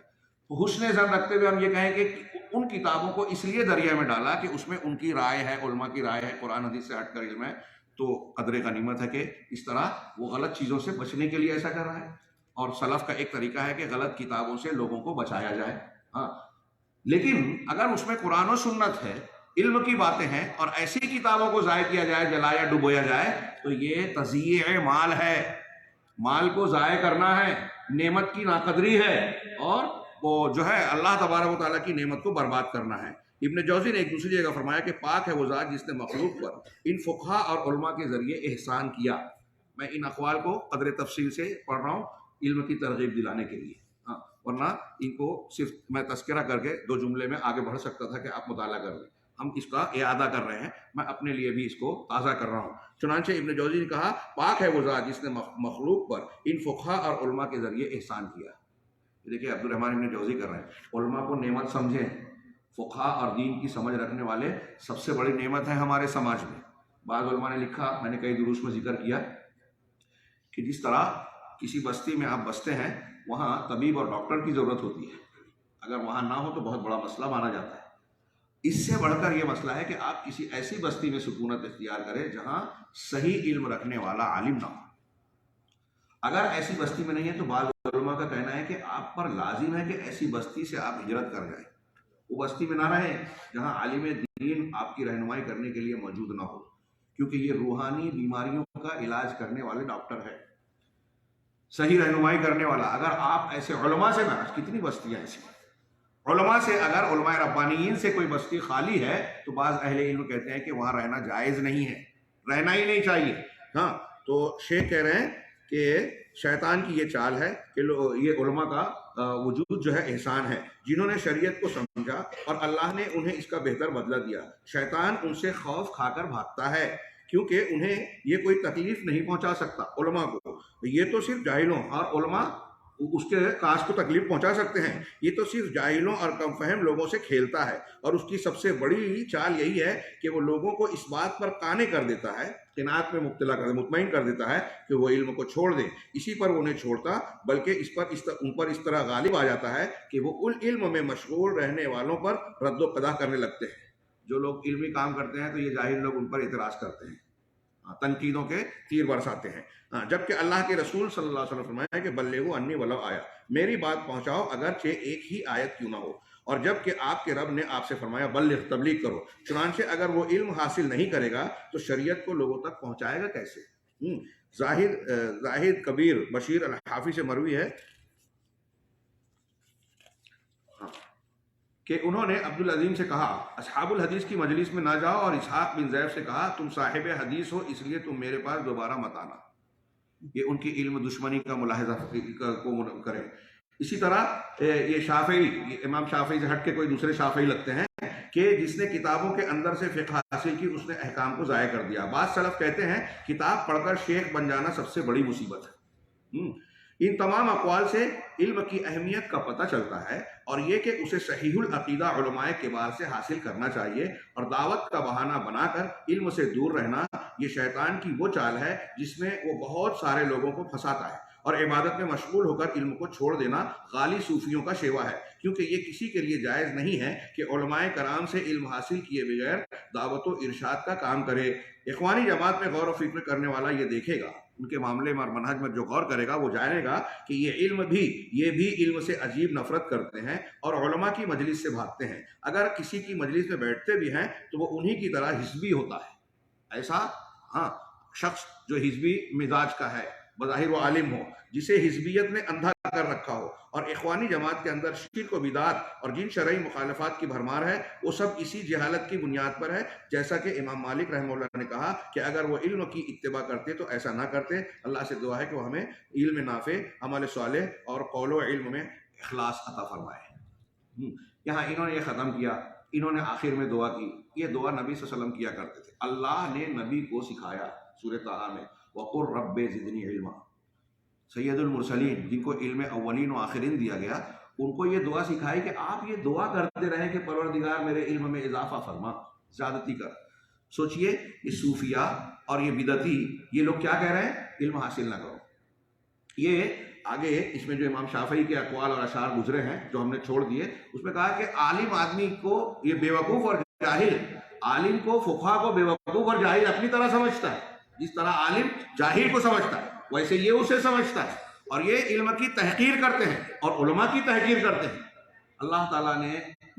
تو حسن ظن رکھتے ہوئے ہم یہ کہیں کہ ان کتابوں کو اس لیے دریا میں ڈالا کہ اس میں ان کی رائے ہے، علماء کی رائے ہے، قرآن حدیث سے ہٹ کر علم ہے، تو قدر غنیمت ہے کہ اس طرح وہ غلط چیزوں سے بچنے کے لیے ایسا کر رہا ہے۔ اور سلف کا ایک طریقہ ہے کہ غلط کتابوں سے لوگوں کو بچایا جائے۔ ہاں لیکن اگر اس میں قرآن و سنت ہے، علم کی باتیں ہیں، اور ایسی کتابوں کو ضائع کیا جائے، جلایا ڈبویا جائے، تو یہ تضییع مال ہے، مال کو ضائع کرنا ہے، نعمت کی ناقدری ہے، اور وہ جو ہے اللہ تبارک و تعالیٰ کی نعمت کو برباد کرنا ہے۔ ابن جوزی نے ایک دوسری جگہ فرمایا کہ پاک ہے وہ ذات جس نے مخلوق پر ان فقہا اور علماء کے ذریعے احسان کیا۔ میں ان اقوال کو قدر تفصیل سے پڑھ رہا ہوں علم کی ترغیب دلانے کے لیے، ورنہ ان کو صرف میں تذکرہ کر کے 2 جملے میں آگے بڑھ سکتا تھا کہ آپ مطالعہ کر لیں، ہم اس کا اعادہ کر رہے ہیں، میں اپنے لیے بھی اس کو تازہ کر رہا ہوں۔ چنانچہ ابن جوزی نے کہا پاک ہے وہ ذات جس نے مخلوق پر ان فقہا اور علماء کے ذریعے احسان کیا۔ دیکھیے عبد الرحمن ابن جوزی کر رہے ہیں، علماء کو نعمت سمجھیں، فقہا اور دین کی سمجھ رکھنے والے سب سے بڑی نعمت ہے ہمارے سماج میں۔ بعض علماء نے لکھا، میں نے کئی دروس میں ذکر کیا کہ جس طرح کسی بستی میں آپ بستے ہیں وہاں طبیب اور ڈاکٹر کی ضرورت ہوتی ہے، اگر وہاں نہ ہو تو بہت بڑا مسئلہ مانا جاتا ہے۔ اس سے بڑھ کر یہ مسئلہ ہے کہ آپ کسی ایسی بستی میں سکونت اختیار کریں جہاں صحیح علم رکھنے والا عالم نہ ہو۔ اگر ایسی بستی میں نہیں ہے تو بعض علماء کا کہنا ہے کہ آپ پر لازم ہے کہ ایسی بستی سے آپ ہجرت کر جائیں، وہ بستی میں نہ رہیں جہاں عالم دین آپ کی رہنمائی کرنے کے لیے موجود نہ ہو، کیونکہ یہ روحانی بیماریوں کا علاج کرنے والے ڈاکٹر ہے، صحیح رہنمائی کرنے والا۔ اگر آپ ایسے علماء سے نہ، کتنی بستیاں ایسی علماء سے، اگر علماء ربانیین سے کوئی بستی خالی ہے تو بعض اہل علم کہتے ہیں کہ وہاں رہنا جائز نہیں ہے، رہنا ہی نہیں چاہیے۔ ہاں تو شیخ کہہ رہے ہیں کہ شیطان کی یہ چال ہے کہ یہ علماء کا وجود جو ہے احسان ہے، جنہوں نے شریعت کو سمجھا اور اللہ نے انہیں اس کا بہتر بدلہ دیا۔ شیطان ان سے خوف کھا کر بھاگتا ہے کیونکہ انہیں یہ کوئی تکلیف نہیں پہنچا سکتا۔ علماء کو یہ تو صرف جاہلوں، اور علماء اس کے کاش کو تکلیف پہنچا سکتے ہیں. یہ تو صرف جاہلوں اور کم فہم لوگوں سے کھیلتا ہے، اور اس کی سب سے بڑی چال یہی ہے کہ وہ لوگوں کو اس بات پر قانع کر دیتا ہے، قناعت میں مبتلا کر مطمئن کر دیتا ہے کہ وہ علم کو چھوڑ دیں. اسی پر وہ انہیں چھوڑتا، بلکہ ان پر اس طرح غالب آ جاتا ہے کہ وہ ان علم میں مشغول رہنے والوں پر رد و قضا کرنے لگتے ہیں. جو لوگ علمی کام کرتے ہیں تو یہ جاہل لوگ ان پر اعتراض کرتے ہیں، تنقیدوں کے تیر برساتے ہیں. جبکہ اللہ کے رسول صلی اللہ علیہ وسلم فرمایا کہ بلغوا انی ولو آیا، میری بات پہنچاؤ اگرچہ ایک ہی آیت کیوں نہ ہو. اور جبکہ آپ کے رب نے آپ سے فرمایا بلغ، تبلیغ کرو. چنانچہ اگر وہ علم حاصل نہیں کرے گا تو شریعت کو لوگوں تک پہنچائے گا کیسے؟ زاہد کبیر بشیر الحافی سے مروی ہے کہ انہوں نے عبدالعظیم سے کہا اصحاب الحدیث کی مجلس میں نہ جاؤ، اور اسحاق بن زیب سے کہا تم صاحب حدیث ہو اس لیے تم میرے پاس دوبارہ مت آنا. یہ ان کی علم دشمنی کا ملاحظہ کو کریں. اسی طرح یہ شافعی، امام شافعی سے ہٹ کے کوئی دوسرے شافعی لگتے ہیں کہ جس نے کتابوں کے اندر سے فقہ حاصل کی اس نے احکام کو ضائع کر دیا. بعض سلف کہتے ہیں کتاب پڑھ کر شیخ بن جانا سب سے بڑی مصیبت ہے. ان تمام اقوال سے علم کی اہمیت کا پتہ چلتا ہے، اور یہ کہ اسے صحیح العقیدہ علماء کبار سے حاصل کرنا چاہیے، اور دعوت کا بہانہ بنا کر علم سے دور رہنا یہ شیطان کی وہ چال ہے جس میں وہ بہت سارے لوگوں کو پھنساتا ہے. اور عبادت میں مشغول ہو کر علم کو چھوڑ دینا غالی صوفیوں کا شیوا ہے، کیونکہ یہ کسی کے لیے جائز نہیں ہے کہ علماء کرام سے علم حاصل کیے بغیر دعوت و ارشاد کا کام کرے. اخوانی جماعت میں غور و فکر کرنے والا یہ دیکھے گا، ان کے معاملے میں اور منہج میں جو غور کرے گا وہ جانے گا کہ یہ بھی علم سے عجیب نفرت کرتے ہیں اور علماء کی مجلس سے بھاگتے ہیں. اگر کسی کی مجلس میں بیٹھتے بھی ہیں تو وہ انہی کی طرح حزبی ہوتا ہے. ایسا شخص جو حزبی مزاج کا ہے، بظاہر وہ عالم ہو، جسے حزبیت نے اندھا کر رکھا ہو، اور اخوانی جماعت کے اندر شرک و بدعت اور جن شرعی مخالفات کی بھرمار ہے، وہ سب اسی جہالت کی بنیاد پر ہے. جیسا کہ امام مالک رحمہ اللہ نے کہا کہ اگر وہ علم کی اتباع کرتے تو ایسا نہ کرتے. اللہ سے دعا ہے کہ وہ ہمیں علم نافع، عمل صالح اور قول و علم میں اخلاص عطا فرمائے. یہاں انہوں نے یہ ختم کیا، انہوں نے آخر میں دعا کی. یہ دعا نبی صلی اللہ علیہ وسلم کیا کرتے تھے. اللہ نے نبی کو سکھایا سورہ طٰہٰ میں وَقُلْ رَبِّ زِدْنِی عِلْمًا. سید المرسلین جن کو علم اولین و آخرین دیا گیا، ان کو یہ دعا سکھائی کہ آپ یہ دعا کرتے رہیں کہ پروردگار میرے علم میں اضافہ فرما، زیادتی کر. سوچئے یہ صوفیہ اور یہ بدعتی، یہ لوگ کیا کہہ رہے ہیں؟ علم حاصل نہ کرو. یہ آگے اس میں جو امام شافعی کے اقوال اور اشعار گزرے ہیں جو ہم نے چھوڑ دیے، اس میں کہا کہ عالم آدمی کو یہ بیوقوف اور جاہل، عالم کو فقہا کو بیوقوف اور جاہل اپنی طرح سمجھتا ہے. جس طرح عالم جاہل کو سمجھتا ہے ویسے یہ اسے سمجھتا ہے، اور یہ علم کی تحقیر کرتے ہیں اور علماء کی تحقیر کرتے ہیں. اللہ تعالیٰ نے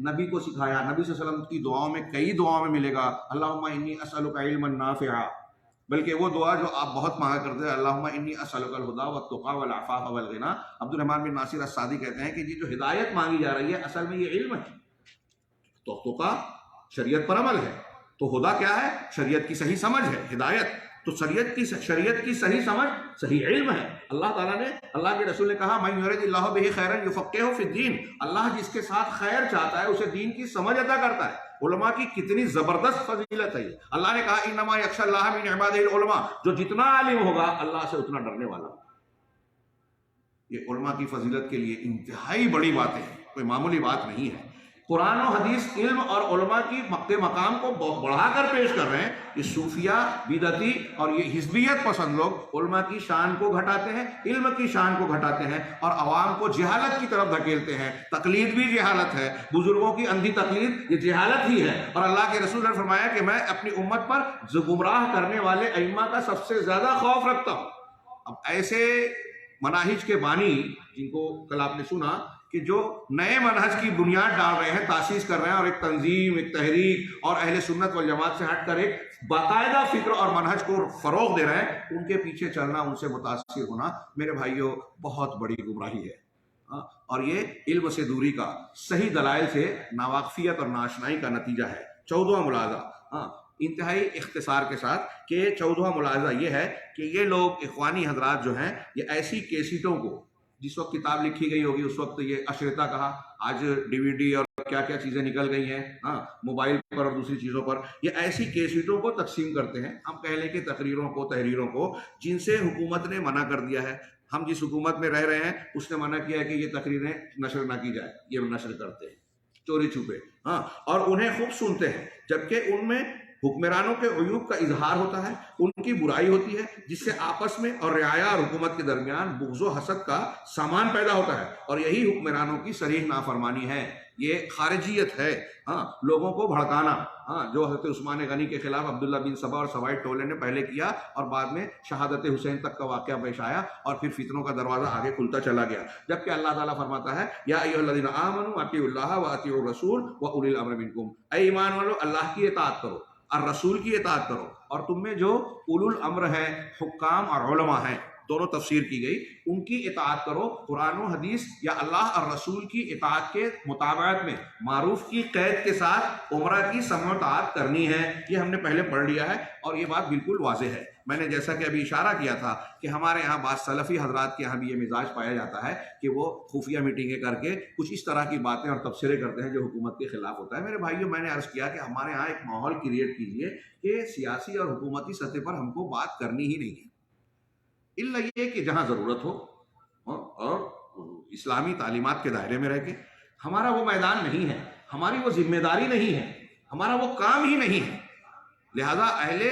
نبی کو سکھایا. نبی صلی اللہ علیہ وسلم کی دعاؤں میں کئی دعاؤں میں ملے گا اللہم انی اسألک علما نافعا، بلکہ وہ دعا جو آپ بہت مانگا کرتے ہیں اللہم انی اسألک الہدی والتقی والعفاف والغنی. عبد الرحمن بن ناصر السعدی کہتے ہیں کہ یہ جو ہدایت مانگی جا رہی ہے اصل میں یہ علم ہے. تو تقی شریعت پر عمل ہے، تو ہدا کیا ہے؟ شریعت کی صحیح سمجھ ہے. ہدایت تو شریعت کی صحیح سمجھ، صحیح علم ہے. اللہ تعالیٰ نے، اللہ کے رسول نے کہا من یرد اللہ بہ خیرا یفقہہ فی الدین. اللہ جس کے ساتھ خیر چاہتا ہے اسے دین کی سمجھ عطا کرتا ہے. علماء کی کتنی زبردست فضیلت ہے. اللہ نے کہا انما یخشی اللہ من عبادہ العلماء، جو جتنا عالم ہوگا اللہ سے اتنا ڈرنے والا. یہ علماء کی فضیلت کے لیے انتہائی بڑی باتیں ہیں، کوئی معمولی بات نہیں ہے. قرآن و حدیث علم اور علماء کی مقام کو بڑھا کر پیش کر رہے ہیں. یہ صوفیہ، بدعتی اور یہ حزبیت پسند لوگ علماء کی شان کو گھٹاتے ہیں، علم کی شان کو گھٹاتے ہیں، اور عوام کو جہالت کی طرف دھکیلتے ہیں. تقلید بھی جہالت ہے، بزرگوں کی اندھی تقلید یہ جہالت ہی ہے. اور اللہ کے رسول نے فرمایا کہ میں اپنی امت پر گمراہ کرنے والے ائمہ کا سب سے زیادہ خوف رکھتا ہوں. اب ایسے مناہج کے بانی جن کو کل آپ نے سنا کہ جو نئے منہج کی بنیاد ڈال رہے ہیں، تاسیس کر رہے ہیں، اور ایک تنظیم، ایک تحریک اور اہل سنت والجماعت سے ہٹ کر ایک باقاعدہ فکر اور منہج کو فروغ دے رہے ہیں، ان کے پیچھے چلنا، ان سے متاثر ہونا میرے بھائیوں بہت بڑی گمراہی ہے. اور یہ علم سے دوری کا صحیح دلائل سے ناواقفیت اور ناآشنائی کا نتیجہ ہے. 14واں ملاحظہ انتہائی اختصار کے ساتھ کہ 14واں ملاحظہ یہ ہے کہ یہ لوگ اخوانی حضرات جو ہیں یہ ایسی کیسٹوں کو، جس وقت کتاب لکھی گئی ہوگی اس وقت یہ اشرطہ کہا، آج ڈی وی ڈی اور کیا کیا چیزیں نکل گئی ہیں موبائل پر اور دوسری چیزوں پر، یہ ایسی کیسٹوں کو تقسیم کرتے ہیں. ہم کہہ لیں کہ تقریروں کو، تحریروں کو، جن سے حکومت نے منع کر دیا ہے. ہم جس حکومت میں رہ رہے ہیں اس نے منع کیا ہے کہ یہ تقریریں نشر نہ کی جائے، یہ نشر کرتے ہیں چوری چھپے، ہاں، اور انہیں خوب سنتے ہیں، جبکہ ان میں حکمرانوں کے عیوب کا اظہار ہوتا ہے، ان کی برائی ہوتی ہے، جس سے آپس میں اور رعایا اور حکومت کے درمیان بغض و حسد کا سامان پیدا ہوتا ہے، اور یہی حکمرانوں کی صریح نافرمانی ہے، یہ خارجیت ہے، ہاں، لوگوں کو بھڑکانا، ہاں، جو حضرت عثمان غنی کے خلاف عبداللہ بن سبا اور سوائے ٹولے نے پہلے کیا، اور بعد میں شہادت حسین تک کا واقعہ پیش آیا، اور پھر فتنوں کا دروازہ آگے کھلتا چلا گیا، جبکہ اللہ تعالیٰ فرماتا ہے یا ایھا الذین آمنوا اطیعوا اللہ واطیعوا الرسول واولی الامر منکم، اے ایمان والو اللہ کی اطاعت کرو اور رسول کی اطاعت کرو، اور تم میں جو اولو الامر ہیں، حکام اور علماء ہیں، دونوں تفسیر کی گئی، ان کی اطاعت کرو، قرآن و حدیث یا اللہ اور رسول کی اطاعت کے مطابقت میں، معروف کی قید کے ساتھ عمرہ کی سمع و طاعت کرنی ہے، یہ ہم نے پہلے پڑھ لیا ہے، اور یہ بات بالکل واضح ہے۔ میں نے جیسا کہ ابھی اشارہ کیا تھا کہ ہمارے یہاں بعض سلفی حضرات کے یہاں بھی یہ مزاج پایا جاتا ہے کہ وہ خفیہ میٹنگیں کر کے کچھ اس طرح کی باتیں اور تبصرے کرتے ہیں جو حکومت کے خلاف ہوتا ہے۔ میرے بھائیوں، میں نے عرض کیا کہ ہمارے یہاں ایک ماحول کریٹ کیجیے کہ سیاسی اور حکومتی سطح پر ہم کو بات کرنی ہی نہیں ہے، الا یہ کہ جہاں ضرورت ہو، اور اسلامی تعلیمات کے دائرے میں رہ کے۔ ہمارا وہ میدان نہیں ہے، ہماری وہ ذمہ داری نہیں ہے، ہمارا وہ کام ہی نہیں ہے، لہذا اہل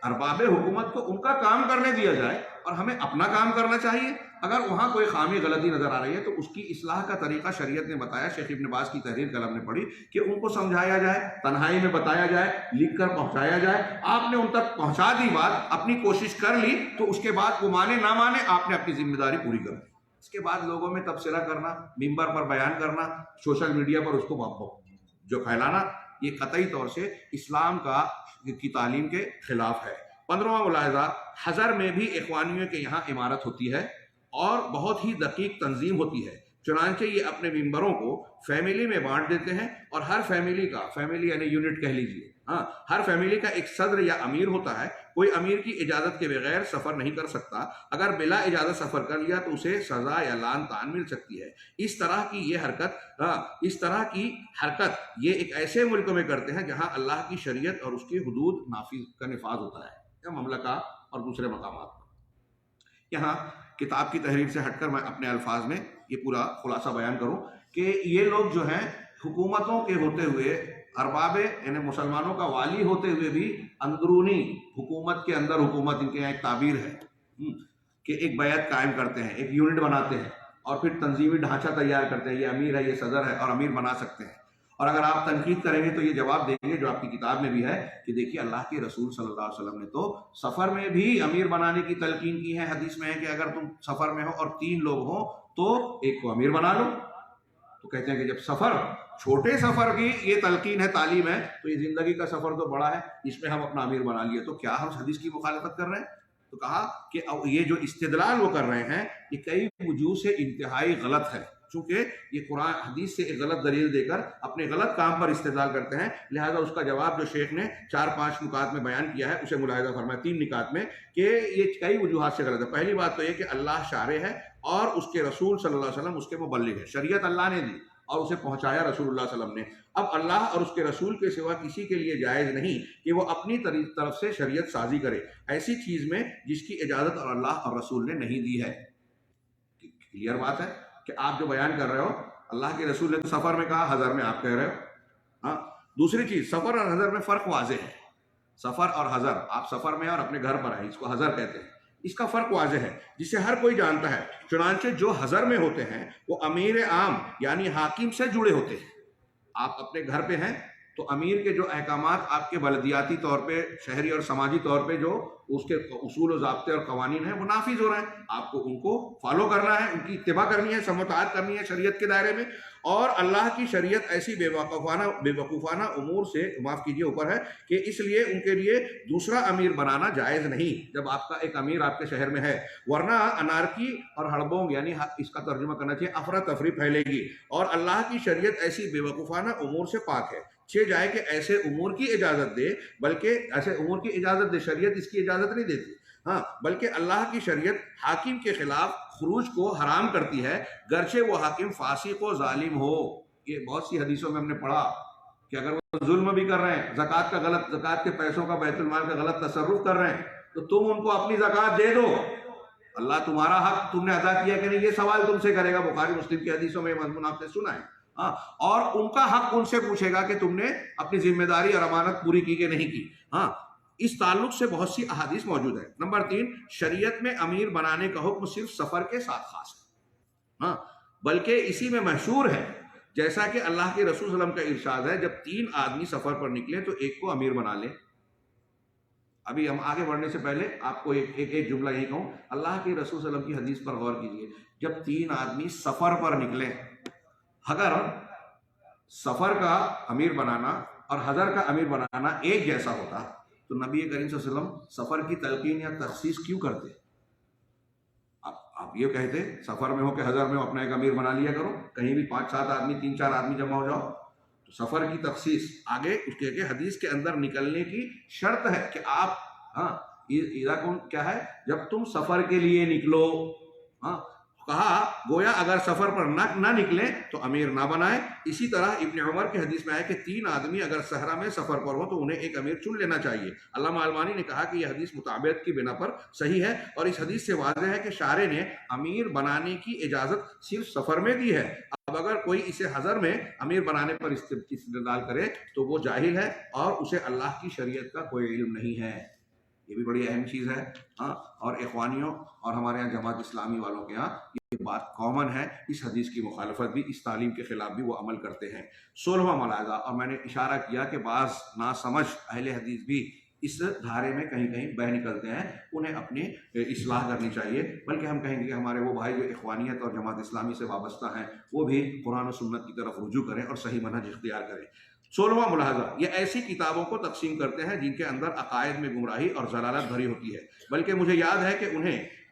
ارباب حکومت کو ان کا کام کرنے دیا جائے اور ہمیں اپنا کام کرنا چاہیے۔ اگر وہاں کوئی خامی غلطی نظر آ رہی ہے تو اس کی اصلاح کا طریقہ شریعت نے بتایا، شیخ ابن باز کی تحریر کل ہم نے پڑھی کہ ان کو سمجھایا جائے، تنہائی میں بتایا جائے، لکھ کر پہنچایا جائے۔ آپ نے ان تک پہنچا دی بات، اپنی کوشش کر لی، تو اس کے بعد وہ مانے نہ مانے آپ نے اپنی ذمہ داری پوری کر دی۔ اس کے بعد لوگوں میں تبصرہ کرنا، ممبر پر بیان کرنا، سوشل میڈیا پر اس کو جو پھیلانا، یہ قطعی طور سے اسلام کی تعلیم کے خلاف ہے۔ 15واں ملاحظہ، حضر میں بھی اخوانیوں کے یہاں عمارت ہوتی ہے اور بہت ہی دقیق تنظیم ہوتی ہے، چنانچہ یہ اپنے ممبروں کو فیملی میں بانٹ دیتے ہیں، اور ہر فیملی کا، فیملی یعنی یونٹ کہہ لیجئے، ہاں، ہر فیملی کا ایک صدر یا امیر ہوتا ہے۔ کوئی امیر کی اجازت کے بغیر سفر نہیں کر سکتا، اگر بلا اجازت سفر کر لیا تو اسے سزا یا لعن طعن مل سکتی ہے۔ اس طرح کی حرکت یہ ایک ایسے ملک میں کرتے ہیں جہاں اللہ کی شریعت اور اس کی حدود کا نفاذ ہوتا ہے، یا مملکہ اور دوسرے مقامات پر۔ یہاں کتاب کی تحریر سے ہٹ کر میں اپنے الفاظ میں یہ پورا خلاصہ بیان کروں کہ یہ لوگ جو ہیں حکومتوں کے ہوتے ہوئے، ارباب یعنی مسلمانوں کا والی ہوتے ہوئے بھی اندرونی حکومت کے اندر حکومت، ان کے یہاں ایک تعبیر ہے کہ ایک بیعت قائم کرتے ہیں، ایک یونٹ بناتے ہیں، اور پھر تنظیمی ڈھانچہ تیار کرتے ہیں، یہ امیر ہے، یہ صدر ہے، اور امیر بنا سکتے ہیں۔ اور اگر آپ تنقید کریں گے تو یہ جواب دیں گے جو آپ کی کتاب میں بھی ہے کہ دیکھیے اللہ کے رسول صلی اللہ علیہ وسلم نے تو سفر میں بھی امیر بنانے کی تلقین کی ہے۔ حدیث میں ہے کہ اگر تم سفر میں ہو اور 3 لوگ ہوں تو ایک کو امیر بنا لو۔ تو کہتے ہیں کہ جب چھوٹے سفر کی یہ تلقین ہے، تعلیم ہے، تو یہ زندگی کا سفر تو بڑا ہے، اس میں ہم اپنا امیر بنا لیے، تو کیا ہم حدیث کی مخالفت کر رہے ہیں؟ تو کہا کہ یہ جو استدلال وہ کر رہے ہیں یہ کئی وجوہ سے انتہائی غلط ہے، چونکہ یہ قرآن حدیث سے ایک غلط دلیل دے کر اپنے غلط کام پر استدلال کرتے ہیں، لہذا اس کا جواب جو شیخ نے 4-5 نکات میں بیان کیا ہے اسے ملاحظہ فرمائے 3 نکات میں کہ یہ کئی وجوہات سے غلط ہے۔ پہلی بات تو یہ کہ اللہ شارع ہے اور اس کے رسول صلی اللہ علیہ وسلم اس کے مبلغ ہے، شریعت اللہ نے دی اور اسے پہنچایا رسول اللہ صلی اللہ علیہ وسلم نے۔ اب اللہ اور اس کے رسول کے سوا کسی کے لیے جائز نہیں کہ وہ اپنی طرف سے شریعت سازی کرے ایسی چیز میں جس کی اجازت اور اللہ اور رسول نے نہیں دی ہے۔ کلیئر بات ہے کہ آپ جو بیان کر رہے ہو اللہ کے رسول نے تو سفر میں کہا، حضر میں آپ کہہ رہے ہو۔ ہاں، دوسری چیز، سفر اور حضر میں فرق واضح ہے۔ سفر اور حضر، آپ سفر میں اور اپنے گھر پر ہیں، اس کو حضر کہتے ہیں، اس کا فرق واضح ہے جسے ہر کوئی جانتا ہے۔ چنانچہ جو حضر میں ہوتے ہیں وہ امیر عام یعنی حاکم سے جڑے ہوتے ہیں۔ آپ اپنے گھر پہ ہیں تو امیر کے جو احکامات آپ کے بلدیاتی طور پہ، شہری اور سماجی طور پہ جو اس کے اصول و ضابطے اور قوانین ہیں وہ نافذ ہو رہے ہیں، آپ کو ان کو فالو کرنا ہے، ان کی اتباع کرنی ہے، سمع و طاعت کرنی ہے شریعت کے دائرے میں۔ اور اللہ کی شریعت ایسی بے وقوفانہ امور سے معاف کیجیے اوپر ہے کہ اس لیے ان کے لیے دوسرا امیر بنانا جائز نہیں جب آپ کا ایک امیر آپ کے شہر میں ہے، ورنہ انارکی اور ہڑبونگ یعنی اس کا ترجمہ کرنا چاہیے افراتفری پھیلے گی، اور اللہ کی شریعت ایسی بے وقوفانہ امور سے پاک ہے۔ جائے کہ ایسے امور کی اجازت دے، بلکہ ایسے امور کی اجازت دے، شریعت اس کی اجازت نہیں دیتی، ہاں، بلکہ اللہ کی شریعت حاکم کے خلاف خروج کو حرام کرتی ہے، گرچہ وہ حاکم فاسق و ظالم ہو۔ یہ بہت سی حدیثوں میں ہم نے پڑھا کہ اگر وہ ظلم بھی کر رہے ہیں، زکوٰۃ کے پیسوں کا، بیت المال کا غلط تصرف کر رہے ہیں، تو تم ان کو اپنی زکوٰۃ دے دو، اللہ تمہارا حق تم نے ادا کیا کہ نہیں، یہ سوال تم سے کرے گا. بخاری مسلم کی حدیثوں میں مضمون آپ نے سنا ہے. ہاں، اور ان کا حق ان سے پوچھے گا کہ تم نے اپنی ذمہ داری اور امانت پوری کی کہ نہیں کی. ہاں، اس تعلق سے بہت سی احادیث موجود ہے. نمبر 3، شریعت میں امیر بنانے کا حکم صرف سفر کے ساتھ خاص ہے. ہاں، بلکہ اسی میں مشہور ہے، جیسا کہ اللہ کے رسول صلی اللہ علیہ وسلم کا ارشاد ہے، جب 3 آدمی سفر پر نکلے تو ایک کو امیر بنا لیں. ابھی ہم آگے بڑھنے سے پہلے آپ کو ایک جملہ یہی کہوں، اللہ کے رسول صلی اللہ علیہ وسلم کی حدیث پر غور کیجئے. جب 3 آدمی سفر پر نکلے، اگر سفر کا امیر بنانا اور حضر کا امیر بنانا ایک جیسا ہوتا تو نبی کریم صلی اللہ علیہ وسلم سفر کی تلقین یا تخصیص کیوں کرتے؟ آپ یہ کہتے سفر میں ہو کہ حضر میں ہو اپنا ایک امیر بنا لیا کرو، کہیں بھی 5-7 آدمی 3-4 آدمی جمع ہو جاؤ. تو سفر کی تخصیص آگے اس کے حدیث کے اندر نکلنے کی شرط ہے کہ آپ، ہاں، کیا ہے، جب تم سفر کے لیے نکلو. ہاں، کہا گویا اگر سفر پر نہ نکلیں تو امیر نہ بنائیں. اسی طرح ابن عمر کی حدیث میں ہے کہ 3 آدمی اگر صحرا میں سفر پر ہو تو انہیں ایک امیر چن لینا چاہیے. علامہ البانی نے کہا کہ یہ حدیث مطابقت کی بنا پر صحیح ہے، اور اس حدیث سے واضح ہے کہ شارع نے امیر بنانے کی اجازت صرف سفر میں دی ہے. اب اگر کوئی اسے حضر میں امیر بنانے پر استدلال کرے تو وہ جاہل ہے اور اسے اللہ کی شریعت کا کوئی علم نہیں ہے. یہ بھی بڑی اہم چیز ہے. ہاں، اور اخوانیوں اور ہمارے یہاں جماعت اسلامی والوں کے یہاں یہ بات کامن ہے، اس حدیث کی مخالفت بھی، اس تعلیم کے خلاف بھی وہ عمل کرتے ہیں. 16واں ملاحظہ، اور میں نے اشارہ کیا کہ بعض ناسمجھ اہل حدیث بھی اس دھارے میں کہیں کہیں بہہ نکلتے ہیں، انہیں اپنی اصلاح کرنی چاہیے. بلکہ ہم کہیں گے کہ ہمارے وہ بھائی جو اخوانیت اور جماعت اسلامی سے وابستہ ہیں وہ بھی قرآن و سنت کی طرف رجوع کریں اور صحیح منہج اختیار کریں. 16واں ملاحظہ، یہ ایسی کتابوں کو تقسیم کرتے ہیں جن کے اندر عقائد میں گمراہی اور ضلالت بھری ہوتی ہے. بلکہ مجھے یاد ہے کہ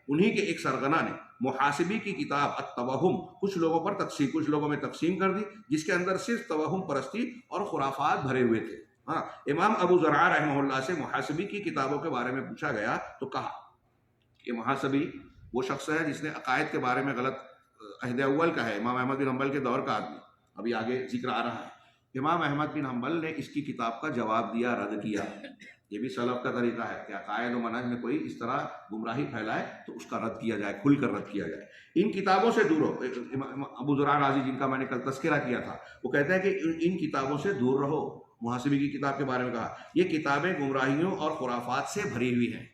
انہی کے ایک سرغنہ نے محاسبی کی کتاب التوہم کچھ لوگوں میں تقسیم کر دی، جس کے اندر صرف توہم پرستی اور خرافات بھرے ہوئے تھے. ہاں، امام ابو زرع رحمہ اللہ سے محاسبی کی کتابوں کے بارے میں پوچھا گیا تو کہا کہ محاسبی وہ شخص ہے جس نے عقائد کے بارے میں غلط عہد اول کا ہے، امام احمد بن حنبل کے دور کا آدمی. ابھی آگے ذکر آ رہا ہے. امام احمد بن حنبل نے اس کی کتاب کا جواب دیا، رد کیا. یہ بھی سلف کا طریقہ ہے کہ عقائد و منہج میں کوئی اس طرح گمراہی پھیلائے تو اس کا رد کیا جائے، کھل کر رد کیا جائے. ان کتابوں سے دور ہو. ابو زرع رازی جن کا میں نے کل تذکرہ کیا تھا، وہ کہتے ہیں کہ ان کتابوں سے دور رہو. محاسبی کی کتاب کے بارے میں کہا یہ کتابیں گمراہیوں اور خرافات سے بھری ہوئی ہیں.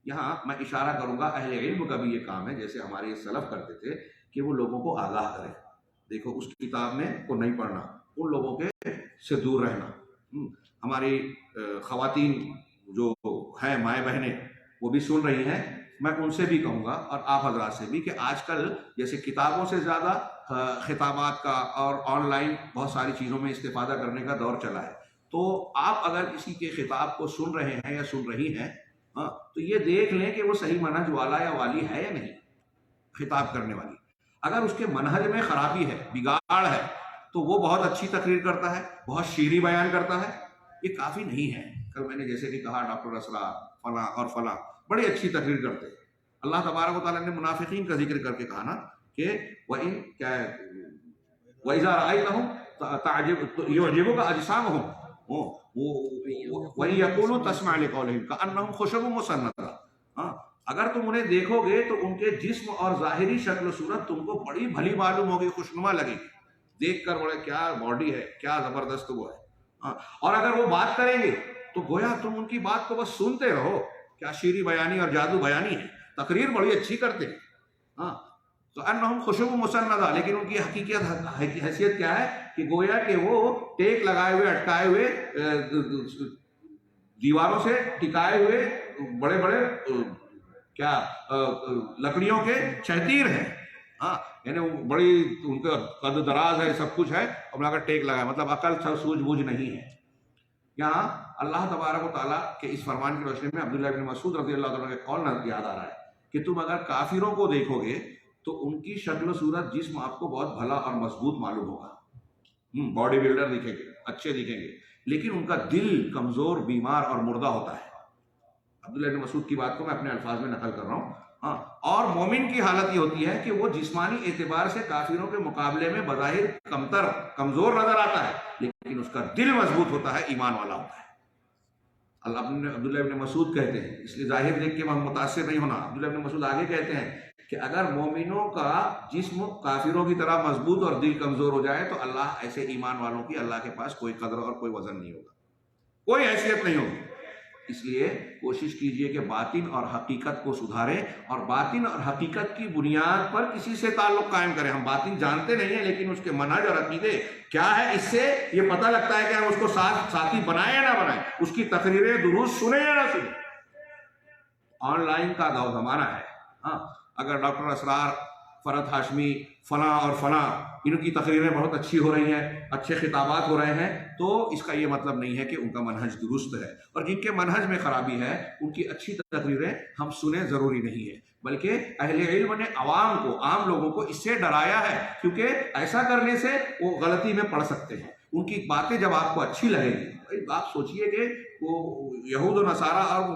یہاں میں اشارہ کروں گا، اہل علم کا بھی یہ کام ہے، جیسے ہمارے یہ سلف کرتے تھے کہ وہ لوگوں کو آگاہ کریں. دیکھو اس کتاب میں کو نہیں پڑھنا، ان لوگوں کے سے دور رہنا. ہماری خواتین جو ہیں مائیں بہنیں وہ بھی سن رہی ہیں، میں ان سے بھی کہوں گا اور آپ حضرات سے بھی کہ آج کل جیسے کتابوں سے زیادہ خطابات کا اور آن لائن بہت ساری چیزوں میں استفادہ کرنے کا دور چلا ہے. تو آپ اگر کسی کے خطاب کو سن رہے ہیں یا سن رہی ہیں، تو یہ دیکھ لیں کہ وہ صحیح منہج والا یا والی ہے یا نہیں. خطاب کرنے والی اگر اس کے منہج میں خرابی ہے، بگاڑ ہے، تو وہ بہت اچھی تقریر کرتا ہے، بہت شیریں بیان کرتا ہے، یہ کافی نہیں ہے. کل میں نے جیسے کہ کہا ڈاکٹر اسرا فلاں اور فلاں بڑی اچھی تقریر کرتے ہیں. اللہ تبارک و تعالیٰ نے منافقین کا ذکر کر کے کہا نا کہ وَإِن کیا ہے وَإِذَا رَأَيْتَهُمْ يُعْجِبُكَ أَجْسَامُهُمْ وَإِن يَقُولُوا تَسْمَعْ لِقَوْلِهِمْ كَأَنَّهُمْ خُشُبٌ مُّسَنَّدَةٌ. اگر تم انہیں دیکھو گے تو ان کے جسم اور ظاہری شکل و صورت تم کو بڑی بھلی معلوم ہوگی، خوشنما لگے گی. دیکھ کر بڑے کیا باڈی ہے، کیا زبردست وہ ہے. اور اگر وہ بات کریں گے تو گویا تم ان کی بات کو بس سنتے رہو. کیا شیریں بیانی اور جادو بیانی ہے، تقریر بڑی اچھی کرتے ہیں. ہاں، تو انہم خشب مسندہ، لیکن ان کی حیثیت کیا ہے کہ گویا کہ وہ ٹیک لگائے ہوئے، اٹکائے ہوئے، دیواروں سے ٹکائے ہوئے بڑے بڑے کیا لکڑیوں کے چہتیر ہیں. ہاں، یعنی بڑی ان کا قد دراز ہے، سب کچھ ہے، اور ملا کر ٹیک لگائے، مطلب عقل سوجھ بوجھ نہیں ہے. یہاں اللہ تبارک و تعالیٰ کے اس فرمان کی روشنی میں عبداللہ بن مسعود رضی اللہ عنہ کے قول یاد آ رہا ہے کہ تم اگر کافروں کو دیکھو گے تو ان کی شکل و صورت، جسم آپ کو بہت بھلا اور مضبوط معلوم ہوگا، باڈی بلڈر دکھیں گے، اچھے دکھیں گے، لیکن ان کا دل کمزور، بیمار اور مردہ ہوتا ہے. عبداللہ بن مسعود کی بات کو میں اپنے الفاظ میں نقل کر رہا ہوں. ہاں، اور مومن کی حالت یہ ہوتی ہے کہ وہ جسمانی اعتبار سے کافروں کے مقابلے میں بظاہر کمزور نظر آتا ہے، لیکن اس کا دل مضبوط ہوتا ہے، ایمان والا ہوتا ہے. عبداللہ ابن مسعود کہتے ہیں، اس لیے ظاہر دیکھ کے ہم متاثر نہیں ہونا، عبداللہ ابن مسعود آگے کہتے ہیں کہ اگر مومنوں کا جسم کافروں کی طرح مضبوط اور دل کمزور ہو جائے تو اللہ ایسے ایمان والوں کی اللہ کے پاس کوئی قدر اور کوئی وزن نہیں ہوگا، کوئی حیثیت نہیں ہوگی۔ اس لیے کوشش کیجئے کہ باطن اور حقیقت کو سدھاریں، اور باطن اور حقیقت کی بنیاد پر کسی سے تعلق قائم کریں۔ ہم باطن جانتے نہیں ہیں لیکن اس کے منہج اور عقیدے کیا ہے، اس سے یہ پتہ لگتا ہے کہ ہم اس کو ساتھی بنائیں یا نہ بنائیں، اس کی تقریریں دروس سنیں یا نہ سنیں۔ آن لائن کا دور زمانہ ہے، ہاں اگر ڈاکٹر اسرار، فرحت ہاشمی، فلاں اور فلاں ان کی تقریریں بہت اچھی ہو رہی ہیں، اچھے خطابات ہو رہے ہیں، تو اس کا یہ مطلب نہیں ہے کہ ان کا منہج درست ہے، اور جن کے منہج میں خرابی ہے ان کی اچھی تقریریں ہم سنیں ضروری نہیں ہے، بلکہ اہل علم نے عوام کو، عام لوگوں کو اس سے ڈرایا ہے، کیونکہ ایسا کرنے سے وہ غلطی میں پڑ سکتے ہیں۔ ان کی باتیں جب آپ کو اچھی لگیں گی، آپ سوچئے کہ وہ یہود و نصارہ اور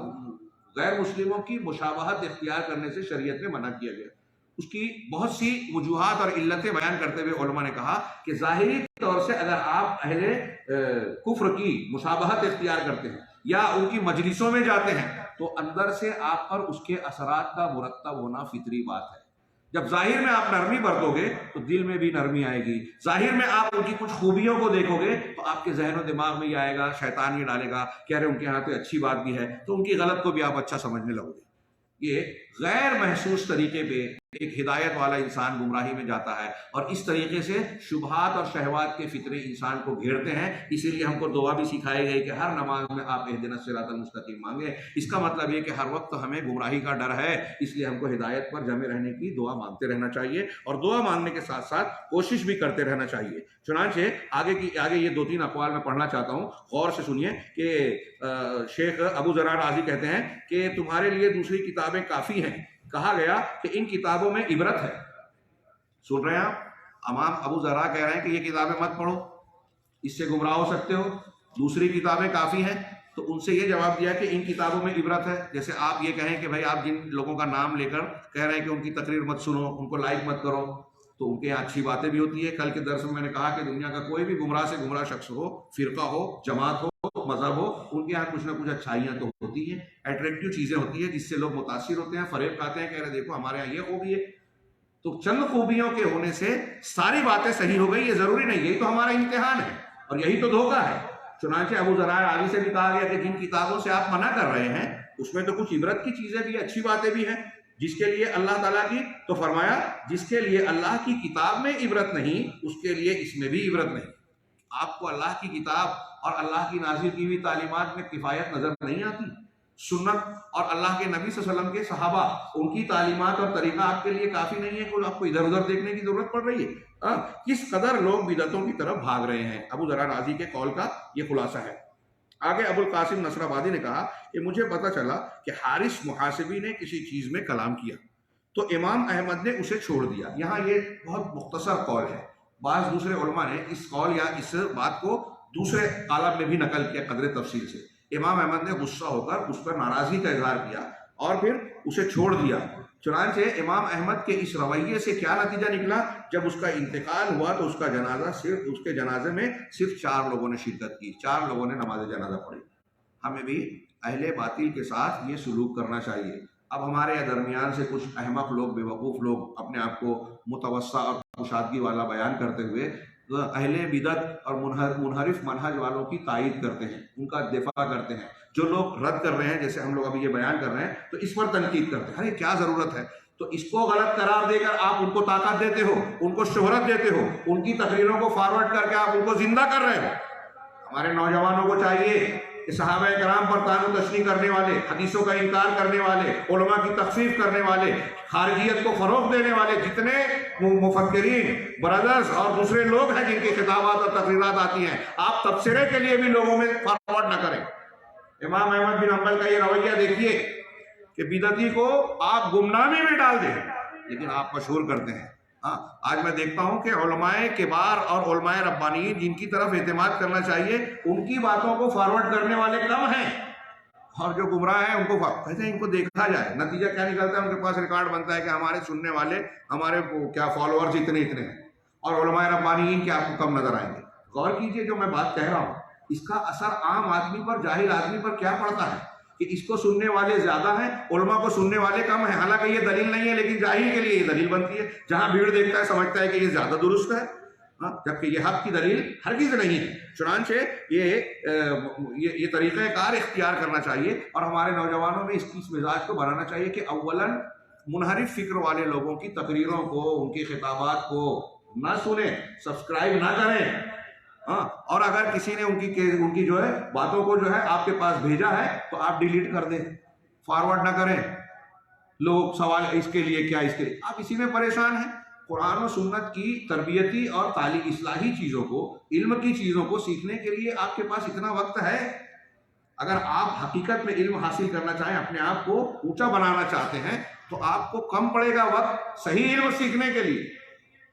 غیر مسلموں کی مشابہت اختیار کرنے سے شریعت میں منع کیا گیا۔ اس کی بہت سی وجوہات اور علتیں بیان کرتے ہوئے علماء نے کہا کہ ظاہری طور سے اگر آپ اہل کفر کی مشابہت اختیار کرتے ہیں یا ان کی مجلسوں میں جاتے ہیں تو اندر سے آپ پر اس کے اثرات کا مرتب ہونا فطری بات ہے۔ جب ظاہر میں آپ نرمی برتو گے تو دل میں بھی نرمی آئے گی، ظاہر میں آپ ان کی کچھ خوبیوں کو دیکھو گے تو آپ کے ذہن و دماغ میں یہ آئے گا، شیطان یہ ڈالے گا کہ ارے ان کے ہاں تو اچھی بات بھی ہے، تو ان کی غلط کو بھی آپ اچھا سمجھنے لگو گے۔ یہ غیر محسوس طریقے پہ ایک ہدایت والا انسان گمراہی میں جاتا ہے، اور اس طریقے سے شبہات اور شہوات کے فطرے انسان کو گھیرتے ہیں۔ اسی لیے ہم کو دعا بھی سکھائی گئی کہ ہر نماز میں آپ اہدنا الصراط المستقیم مانگیں۔ اس کا مطلب یہ کہ ہر وقت ہمیں گمراہی کا ڈر ہے، اس لیے ہم کو ہدایت پر جمے رہنے کی دعا مانگتے رہنا چاہیے، اور دعا مانگنے کے ساتھ ساتھ کوشش بھی کرتے رہنا چاہیے۔ چنانچہ آگے یہ 2-3 اقوال میں پڑھنا چاہتا ہوں، غور سے سنیے کہ شیخ ابو ذرع رازی کہتے ہیں کہ تمہارے لیے دوسری کتابیں کافی ہیں، کہا گیا کہ ان کتابوں میں عبرت ہے۔ سن رہے ہیں آپ، امام ابو ذرع کہہ رہے ہیں کہ یہ کتابیں مت پڑھو، اس سے گمراہ ہو سکتے ہو، دوسری کتابیں کافی ہیں۔ تو ان سے یہ جواب دیا کہ ان کتابوں میں عبرت ہے۔ جیسے آپ یہ کہیں کہ بھائی آپ جن لوگوں کا نام لے کر کہہ رہے ہیں کہ ان کی تقریر مت سنو، ان کو لائک مت کرو، تو ان کے یہاں اچھی باتیں بھی ہوتی ہے۔ کل کے درس میں میں نے کہا کہ دنیا کا کوئی بھی گمراہ سے گمراہ شخص ہو، فرقہ ہو، جماعت ہو، مذہب ہو، ان کے یہاں کچھ نہ کچھ اچھائیاں تو ہوتی ہیں، اٹریکٹیو چیزیں ہوتی ہیں جس سے لوگ متاثر ہوتے ہیں، فریب کھاتے ہیں، کہہ رہے دیکھو ہمارے یہاں یہ خوبی ہے۔ تو چند خوبیوں کے ہونے سے ساری باتیں صحیح ہو گئی، یہ ضروری نہیں، یہی تو ہمارا امتحان ہے اور یہی تو دھوکہ ہے۔ چنانچہ ابو ذرع رازی سے بھی کہا گیا کہ جن کتابوں سے آپ منع کر رہے ہیں اس میں تو کچھ عبرت کی چیزیں بھی، اچھی باتیں بھی ہیں، جس کے لیے اللہ تعالیٰ کی، تو فرمایا جس کے لیے اللہ کی کتاب میں عبرت نہیں اس کے لیے اس میں بھی عبرت نہیں۔ آپ کو اللہ کی کتاب اور اللہ کی نازل کی ہوئی تعلیمات میں کفایت نظر نہیں آتی؟ سنت اور اللہ کے نبی صلی اللہ علیہ وسلم کے صحابہ، ان کی تعلیمات اور طریقہ آپ کے لیے کافی نہیں ہے، کوئی آپ کو ادھر ادھر دیکھنے کی ضرورت پڑ رہی ہے؟ کس قدر لوگ بدعتوں کی طرف بھاگ رہے ہیں۔ ابو ذرع رازی کے قول کا یہ خلاصہ ہے۔ آگے ابو القاسم نصر آبادی نے کہا کہ مجھے پتا چلا کہ حارث محاسبی نے کسی چیز میں کلام کیا تو امام احمد نے اسے چھوڑ دیا۔ یہاں یہ بہت مختصر قول ہے، بعض دوسرے علماء نے اس قول یا اس بات کو دوسرے قالب میں بھی نقل کیا قدر تفصیل سے۔ امام احمد نے غصہ ہو کر اس پر ناراضگی کا اظہار کیا اور پھر اسے چھوڑ دیا۔ چنانچہ امام احمد کے اس رویے سے کیا نتیجہ نکلا؟ جب اس کا انتقال ہوا تو اس کا جنازہ اس کے جنازے میں صرف 4 لوگوں نے شرکت کی، 4 لوگوں نے نماز جنازہ پڑھی۔ ہمیں بھی اہل باطل کے ساتھ یہ سلوک کرنا چاہیے۔ اب ہمارے درمیان سے کچھ احمق لوگ، بیوقوف لوگ اپنے آپ کو متوسع اور کشادگی والا بیان کرتے ہوئے اہل بدعت اور منحرف منہج والوں کی تائید کرتے ہیں، ان کا دفاع کرتے ہیں۔ جو لوگ رد کر رہے ہیں، جیسے ہم لوگ ابھی یہ بیان کر رہے ہیں، تو اس پر تنقید کرتے ہیں، ارے کیا ضرورت ہے؟ تو اس کو غلط قرار دے کر آپ ان کو طاقت دیتے ہو، ان کو شہرت دیتے ہو، ان کی تقریروں کو فارورڈ کر کے آپ ان کو زندہ کر رہے ہو۔ ہمارے نوجوانوں کو چاہیے کہ صحابہ کرام پر طعن و تشنیع کرنے والے، حدیثوں کا انکار کرنے والے، علماء کی تخفیف کرنے والے، خارجیت کو فروغ دینے والے جتنے مفکرین برادرز اور دوسرے لوگ ہیں جن کی خطابات اور تقریرات آتی ہیں، آپ تبصرے کے لیے بھی لوگوں میں فارورڈ نہ کریں۔ امام احمد بن حنبل کا یہ رویہ دیکھیے کہ بدعتی کو آپ گمنامی میں ڈال دیں، لیکن آپ مشہور کرتے ہیں۔ آج میں دیکھتا ہوں کہ علماء کبار اور علماء ربانیین جن کی طرف اعتماد کرنا چاہیے، ان کی باتوں کو فارورڈ کرنے والے کم ہیں، اور جو گمراہ ہیں ان کو کہتے ہیں ان کو دیکھا جائے۔ نتیجہ کیا نکلتا ہے؟ ان کے پاس ریکارڈ بنتا ہے کہ ہمارے سننے والے، ہمارے کیا فالوورز اتنے ہیں، اور علماء ربانیین کیا آپ کو کم نظر آئیں گے۔ غور کیجئے جو میں بات کہہ رہا ہوں، اس کا اثر عام آدمی پر، جاہل آدمی پر کیا پڑتا ہے کہ اس کو سننے والے زیادہ ہیں، علماء کو سننے والے کم ہیں، حالانکہ یہ دلیل نہیں ہے لیکن جاہل کے لیے یہ دلیل بنتی ہے، جہاں بھیڑ دیکھتا ہے سمجھتا ہے کہ یہ زیادہ درست ہے، جبکہ یہ حق کی دلیل ہرگز نہیں ہے۔ چنانچہ یہ طریقہ کار اختیار کرنا چاہیے اور ہمارے نوجوانوں میں اس مزاج کو بنانا چاہیے کہ اولاً منحرف فکر والے لوگوں کی تقریروں کو، ان کی خطابات کو نہ سنیں، سبسکرائب نہ کریں، اور اگر کسی نے ان کی جو ہے باتوں کو جو ہے آپ کے پاس بھیجا ہے تو آپ ڈیلیٹ کر دیں، فارورڈ نہ کریں۔ لوگ سوال اس کے لیے کیا، اس کے لیے آپ اسی میں پریشان ہیں۔ قرآن و سنت کی تربیتی اور تعلیم اصلاحی چیزوں کو، علم کی چیزوں کو سیکھنے کے لیے آپ کے پاس اتنا وقت ہے۔ اگر آپ حقیقت میں علم حاصل کرنا چاہیں، اپنے آپ کو اونچا بنانا چاہتے ہیں، تو آپ کو کم پڑے گا وقت صحیح علم سیکھنے کے لیے۔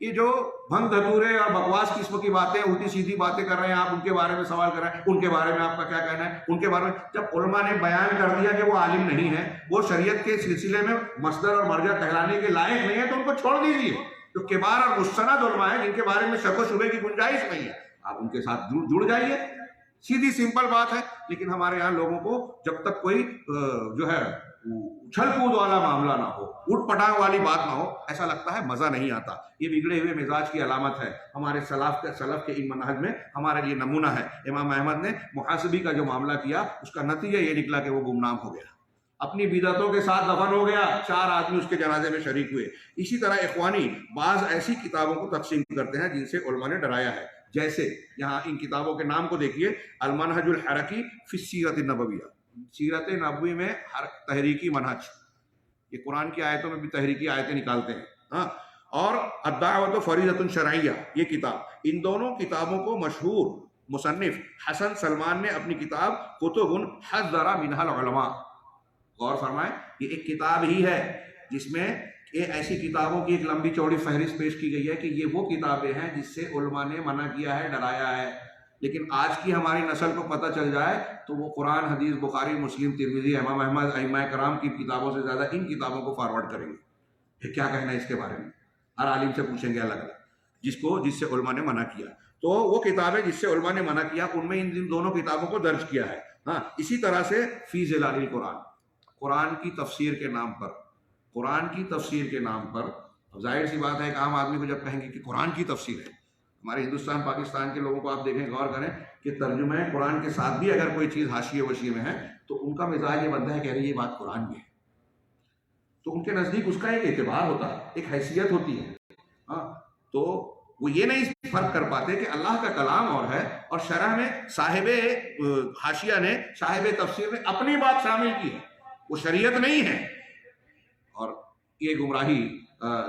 یہ جو بھنگ دھتورے اور بکواس قسم کی باتیں، الٹی سیدھی باتیں کر رہے ہیں آپ، ان کے بارے میں سوال کر رہے ہیں، ان کے بارے میں آپ کا کیا کہنا ہے، ان کے بارے میں جب علماء نے بیان کر دیا کہ وہ عالم نہیں ہے، وہ شریعت کے سلسلے میں مصدر اور مرجع کہلانے کے لائق نہیں ہے، تو ان کو چھوڑ دیجیے۔ جو کبار اور مستند علماء ہیں، جن کے بارے میں شک و شبے کی گنجائش نہیں ہے، آپ ان کے ساتھ جڑ جائیے، سیدھی سمپل بات ہے۔ لیکن ہمارے یہاں لوگوں کو جب تک کوئی جو ہے اچھل کود والا معاملہ نہ ہو، اٹھ پٹانگ والی بات نہ ہو، ایسا لگتا ہے مزہ نہیں آتا۔ یہ بگڑے ہوئے مزاج کی علامت ہے۔ ہمارے سلف کے ان منہج میں ہمارے لیے نمونہ ہے۔ امام احمد نے محاسبی کا جو معاملہ کیا، اس کا نتیجہ یہ نکلا کہ وہ گمنام ہو گیا، اپنی بدعتوں کے ساتھ دفن ہو گیا، 4 آدمی اس کے جنازے میں شریک ہوئے۔ اسی طرح اخوانی بعض ایسی کتابوں کو تقسیم کرتے ہیں جن سے علماء نے ڈرایا ہے، جیسے یہاں ان کتابوں کے نام کو دیکھیے: المنہج الحرکی فی السیرۃ النبویہ، سیرت نبوی میں ہر تحریکی منہج، یہ قرآن کی آیتوں میں بھی تحریکی آیتیں نکالتے ہیں، اور الدعوۃ فریضۃ شرعیہ، یہ کتاب۔ ان دونوں کتابوں کو مشہور مصنف حسن سلمان نے اپنی کتاب کتب حذر منها العلماء، غور فرمائیں، یہ ایک کتاب ہی ہے جس میں ایسی کتابوں کی ایک لمبی چوڑی فہرست پیش کی گئی ہے کہ یہ وہ کتابیں ہیں جس سے علماء نے منع کیا ہے، ڈرایا ہے۔ لیکن آج کی ہماری نسل کو پتہ چل جائے تو وہ قرآن، حدیث، بخاری، مسلم، ترمذی، امام احمد، ائمہ کرام کی کتابوں سے زیادہ ان کتابوں کو فارورڈ کریں گے۔ پھر کیا کہنا ہے اس کے بارے میں؟ ہر عالم سے پوچھیں گے الگ الگ، جس سے علماء نے منع کیا۔ تو وہ کتابیں جس سے علماء نے منع کیا، ان میں ان دونوں کتابوں کو درج کیا ہے۔ اسی طرح سے فی ظلال القرآن، قرآن کی تفسیر کے نام پر، قرآن کی تفسیر کے نام پر، ظاہر سی بات ہے ایک عام آدمی کو جب کہیں گے کہ قرآن کی تفسیر ہے، ہمارے ہندوستان پاکستان کے لوگوں کو آپ دیکھیں، غور کریں کہ ترجمہ قرآن کے ساتھ بھی اگر کوئی چیز حاشیے وشیے میں ہے تو ان کا مزاج یہ بنتا ہے کہ یہ بات قرآن میں ہے، تو ان کے نزدیک اس کا ایک اعتبار ہوتا ہے، ایک حیثیت ہوتی ہے۔ تو وہ یہ نہیں فرق کر پاتے کہ اللہ کا کلام اور ہے، اور شرح میں صاحب حاشیہ نے، صاحب تفسیر نے اپنی بات شامل کی ہے، وہ شریعت نہیں ہے، اور یہ گمراہی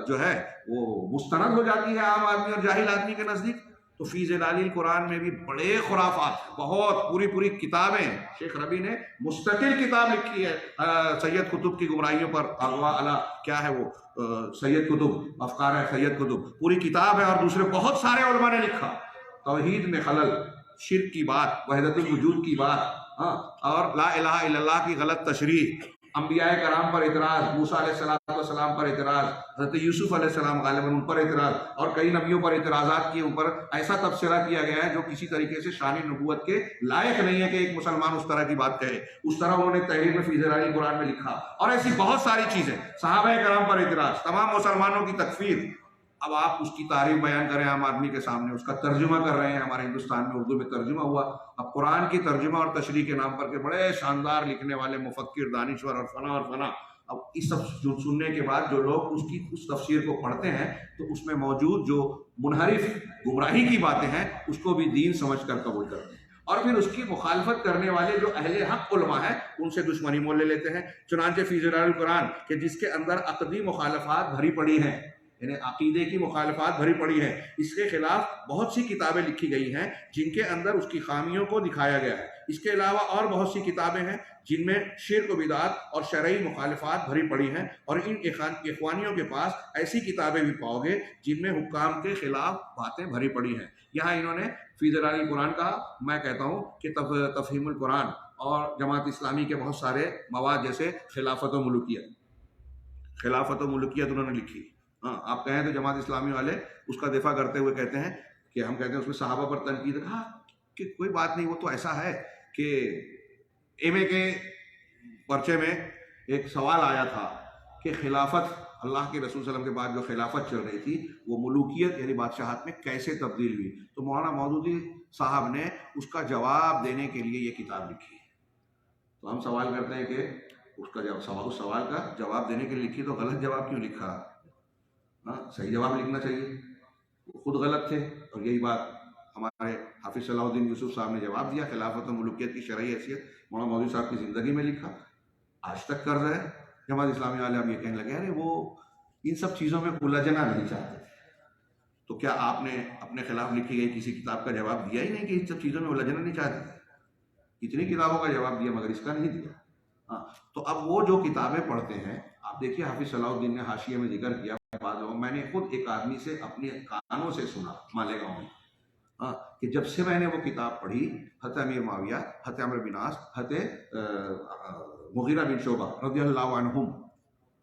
جو ہے وہ مستند ہو جاتی ہے عام آدمی اور جاہل آدمی کے نزدیک۔ تو فی ظلال القرآن میں بھی بڑے خرافات، بہت پوری کتابیں، شیخ ربی نے مستقل کتاب لکھی ہے سید قطب کی گمراہیوں پر، اغوا علی کیا ہے وہ سید قطب، افکار ہے سید قطب، پوری کتاب ہے، اور دوسرے بہت سارے علماء نے لکھا، توحید میں خلل، شرک کی بات، وحدت الوجود کی بات، اور لا الہ الا اللہ کی غلط تشریح، انبیاء کرام پر اعتراض، موسیٰ علیہ السلام پر اعتراض، حضرت یوسف علیہ السلام غالباً ان پر اعتراض، اور کئی نبیوں پر اعتراضات کے اوپر ایسا تبصرہ کیا گیا ہے جو کسی طریقے سے شان نبوت کے لائق نہیں ہے کہ ایک مسلمان اس طرح کی بات کہے۔ اس طرح انہوں نے تحریر میں فی ظلال القرآن میں لکھا، اور ایسی بہت ساری چیزیں، صحابہ کرام پر اعتراض، تمام مسلمانوں کی تکفیر۔ اب آپ اس کی تعریف بیان کریں عام آدمی کے سامنے، اس کا ترجمہ کر رہے ہیں، ہمارے ہندوستان میں اردو میں ترجمہ ہوا، اب قرآن کی ترجمہ اور تشریح کے نام پر کے بڑے شاندار لکھنے والے مفکر، دانشور اور فنا، اب اس سب سننے کے بعد جو لوگ اس تفسیر کو پڑھتے ہیں تو اس میں موجود جو منحرف گمراہی کی باتیں ہیں اس کو بھی دین سمجھ کر قبول کرتے ہیں، اور پھر اس کی مخالفت کرنے والے جو اہل حق علماء ہیں ان سے دشمنی مول لے لیتے ہیں۔ چنانچہ فی ظلال القرآن کہ جس کے اندر عقدی مخالفات بھری پڑی ہیں، یعنی عقیدے کی مخالفات بھری پڑی ہیں، اس کے خلاف بہت سی کتابیں لکھی گئی ہیں جن کے اندر اس کی خامیوں کو دکھایا گیا ہے۔ اس کے علاوہ اور بہت سی کتابیں ہیں جن میں شرک و بدعت اور شرعی مخالفات بھری پڑی ہیں، اور ان اخوانیوں کے پاس ایسی کتابیں بھی پاؤ گے جن میں حکام کے خلاف باتیں بھری پڑی ہیں۔ یہاں انہوں نے فی ظلال القرآن کہا، میں کہتا ہوں کہ تفہیم القرآن اور جماعت اسلامی کے بہت سارے مواد جیسے خلافت و ملوکیت انہوں نے لکھی۔ آپ کہیں تو جماعت اسلامی والے اس کا دفاع کرتے ہوئے کہتے ہیں کہ ہم کہتے ہیں اس میں صحابہ پر تنقید، کہا کہ کوئی بات نہیں، وہ تو ایسا ہے کہ ایم اے کے پرچے میں ایک سوال آیا تھا کہ خلافت، اللہ کے رسول صلی اللہ علیہ وسلم کے بعد جو خلافت چل رہی تھی وہ ملوکیت یعنی بادشاہت میں کیسے تبدیل ہوئی، تو مولانا مودودی صاحب نے اس کا جواب دینے کے لیے یہ کتاب لکھی ہے۔ تو ہم سوال کرتے ہیں کہ اس سوال کا جواب دینے کے لیے لکھی تو غلط جواب کیوں لکھا؟ صحیح جواب لکھنا چاہیے، وہ خود غلط تھے۔ اور یہی بات ہمارے حافظ صلاح الدین یوسف صاحب نے جواب دیا، خلافت و ملوکیت کی شرعی حیثیت مولانا مودودی صاحب کی زندگی میں لکھا، آج تک کر رہے ہیں۔ جماعت اسلامی والے اب یہ کہنے لگے ارے وہ ان سب چیزوں میں الجھنا نہیں چاہتے، تو کیا آپ نے اپنے خلاف لکھی گئی کسی کتاب کا جواب دیا ہی نہیں کہ ان سب چیزوں میں الجھنا نہیں چاہتے؟ اتنی کتابوں کا جواب دیا مگر اس کا نہیں دیا۔ تو اب وہ جو کتابیں پڑھتے ہیں، آپ دیکھیے حافظ صلاح الدین نے حاشیے میں ذکر کیا، میں نے خود ایک آدمی سے اپنے کانوں سے سنا مالیگاؤں میں کہ جب سے میں نے وہ کتاب پڑھی، حضرت امیر معاویہ، حضرت عمرو بن عاص، حضرت مغیرہ بن شعبہ رضی اللہ عنہم،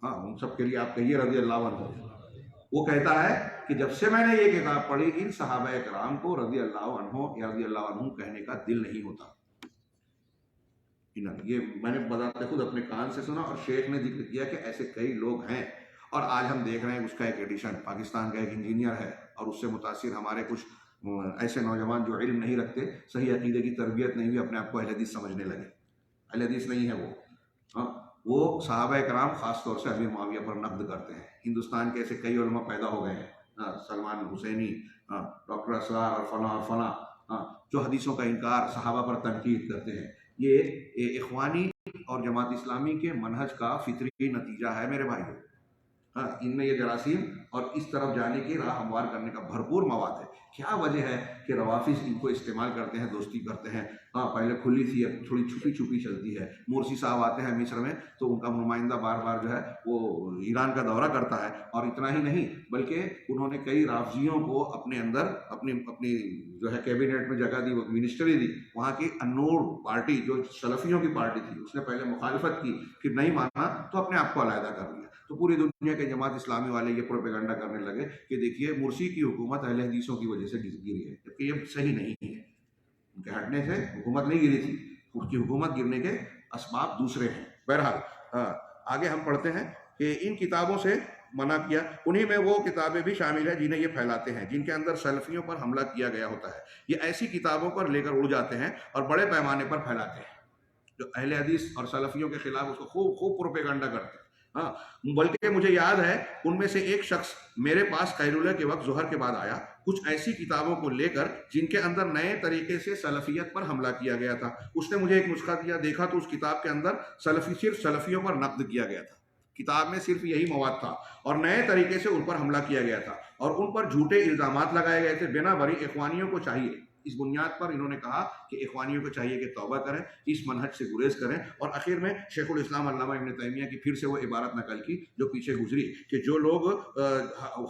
ان سب کے لیے آپ کہیے رضی اللہ عنہ، وہ کہتا ہے کہ جب سے میں نے یہ کتاب پڑھی ان صحابہ کرام کو رضی اللہ عنہ یا رضی اللہ عنہم کہنے کا دل نہیں ہوتا۔ یہ میں نے بذات خود اپنے کان سے سنا، اور شیخ نے ذکر کیا کہ ایسے کئی لوگ ہیں، اور آج ہم دیکھ رہے ہیں اس کا ایک ایڈیشن پاکستان کا ایک انجینئر ہے، اور اس سے متاثر ہمارے کچھ ایسے نوجوان جو علم نہیں رکھتے، صحیح عقیدے کی تربیت نہیں ہوئی، اپنے آپ کو اہل حدیث سمجھنے لگے۔ اہل حدیث نہیں ہے وہ صحابہ کرام خاص طور سے امیر معاویہ پر نقد کرتے ہیں۔ ہندوستان کے ایسے کئی علماء پیدا ہو گئے ہیں، سلمان حسینی، ڈاکٹر اسرار اور فلاں اور فلاں، جو حدیثوں کا انکار، صحابہ پر تنقید کرتے ہیں۔ یہ اخوانی اور جماعت اسلامی کے منہج کا فطری نتیجہ ہے میرے بھائیوں۔ ان میں یہ جراثیم اور اس طرف جانے کی راہ ہموار کرنے کا بھرپور مواد ہے۔ کیا وجہ ہے کہ روافظ ان کو استعمال کرتے ہیں، دوستی کرتے ہیں؟ پہلے کھلی تھی، اب تھوڑی چھپی چھپی چلتی ہے۔ مرسی صاحب آتے ہیں مصر میں تو ان کا نمائندہ بار بار جو ہے وہ ایران کا دورہ کرتا ہے، اور اتنا ہی نہیں بلکہ انہوں نے کئی رافضیوں کو اپنے اندر اپنی جو ہے کیبنٹ میں جگہ دی، وہ منسٹری دی۔ وہاں کی النور پارٹی جو سلفیوں کی پارٹی تھی، اس نے پہلے مخالفت کی، پھر نہیں مانا تو اپنے آپ کو علیحدہ کر لیا۔ تو پوری دنیا کے جماعت اسلامی والے یہ پروپیگنڈا کرنے لگے کہ دیکھیے مرسی کی حکومت اہل حدیثوں کی وجہ سے گری ہے، جبکہ یہ صحیح نہیں ہے۔ ان کے ہٹنے سے حکومت نہیں گری تھی، اس کی حکومت گرنے کے اسباب دوسرے ہیں۔ بہرحال آگے ہم پڑھتے ہیں کہ ان کتابوں سے منع کیا، انہی میں وہ کتابیں بھی شامل ہیں جنہیں یہ پھیلاتے ہیں، جن کے اندر سلفیوں پر حملہ کیا گیا ہوتا ہے۔ یہ ایسی کتابوں پر لے کر اڑ جاتے ہیں اور بڑے پیمانے پر پھیلاتے ہیں، جو اہل حدیث اور سلفیوں کے خلاف اس کو خوب پروپیگنڈا کرتے ہیں۔ بلکہ مجھے یاد ہے ان میں سے ایک شخص میرے پاس قیلولہ کے وقت ظہر کے بعد آیا، کچھ ایسی کتابوں کو لے کر جن کے اندر نئے طریقے سے سلفیت پر حملہ کیا گیا تھا۔ اس نے مجھے ایک نسخہ دیا، دیکھا تو اس کتاب کے اندر صرف سلفیوں پر نقد کیا گیا تھا، کتاب میں صرف یہی مواد تھا، اور نئے طریقے سے ان پر حملہ کیا گیا تھا، اور ان پر جھوٹے الزامات لگائے گئے تھے۔ بنا بری اخوانیوں کو چاہیے، اس بنیاد پر انہوں نے کہا کہ اخوانیوں کو چاہیے کہ توبہ کریں، اس منہج سے گریز کریں، اور آخر میں شیخ الاسلام علامہ ابن تیمیہ کی پھر سے وہ عبارت نقل کی جو پیچھے گزری کہ جو لوگ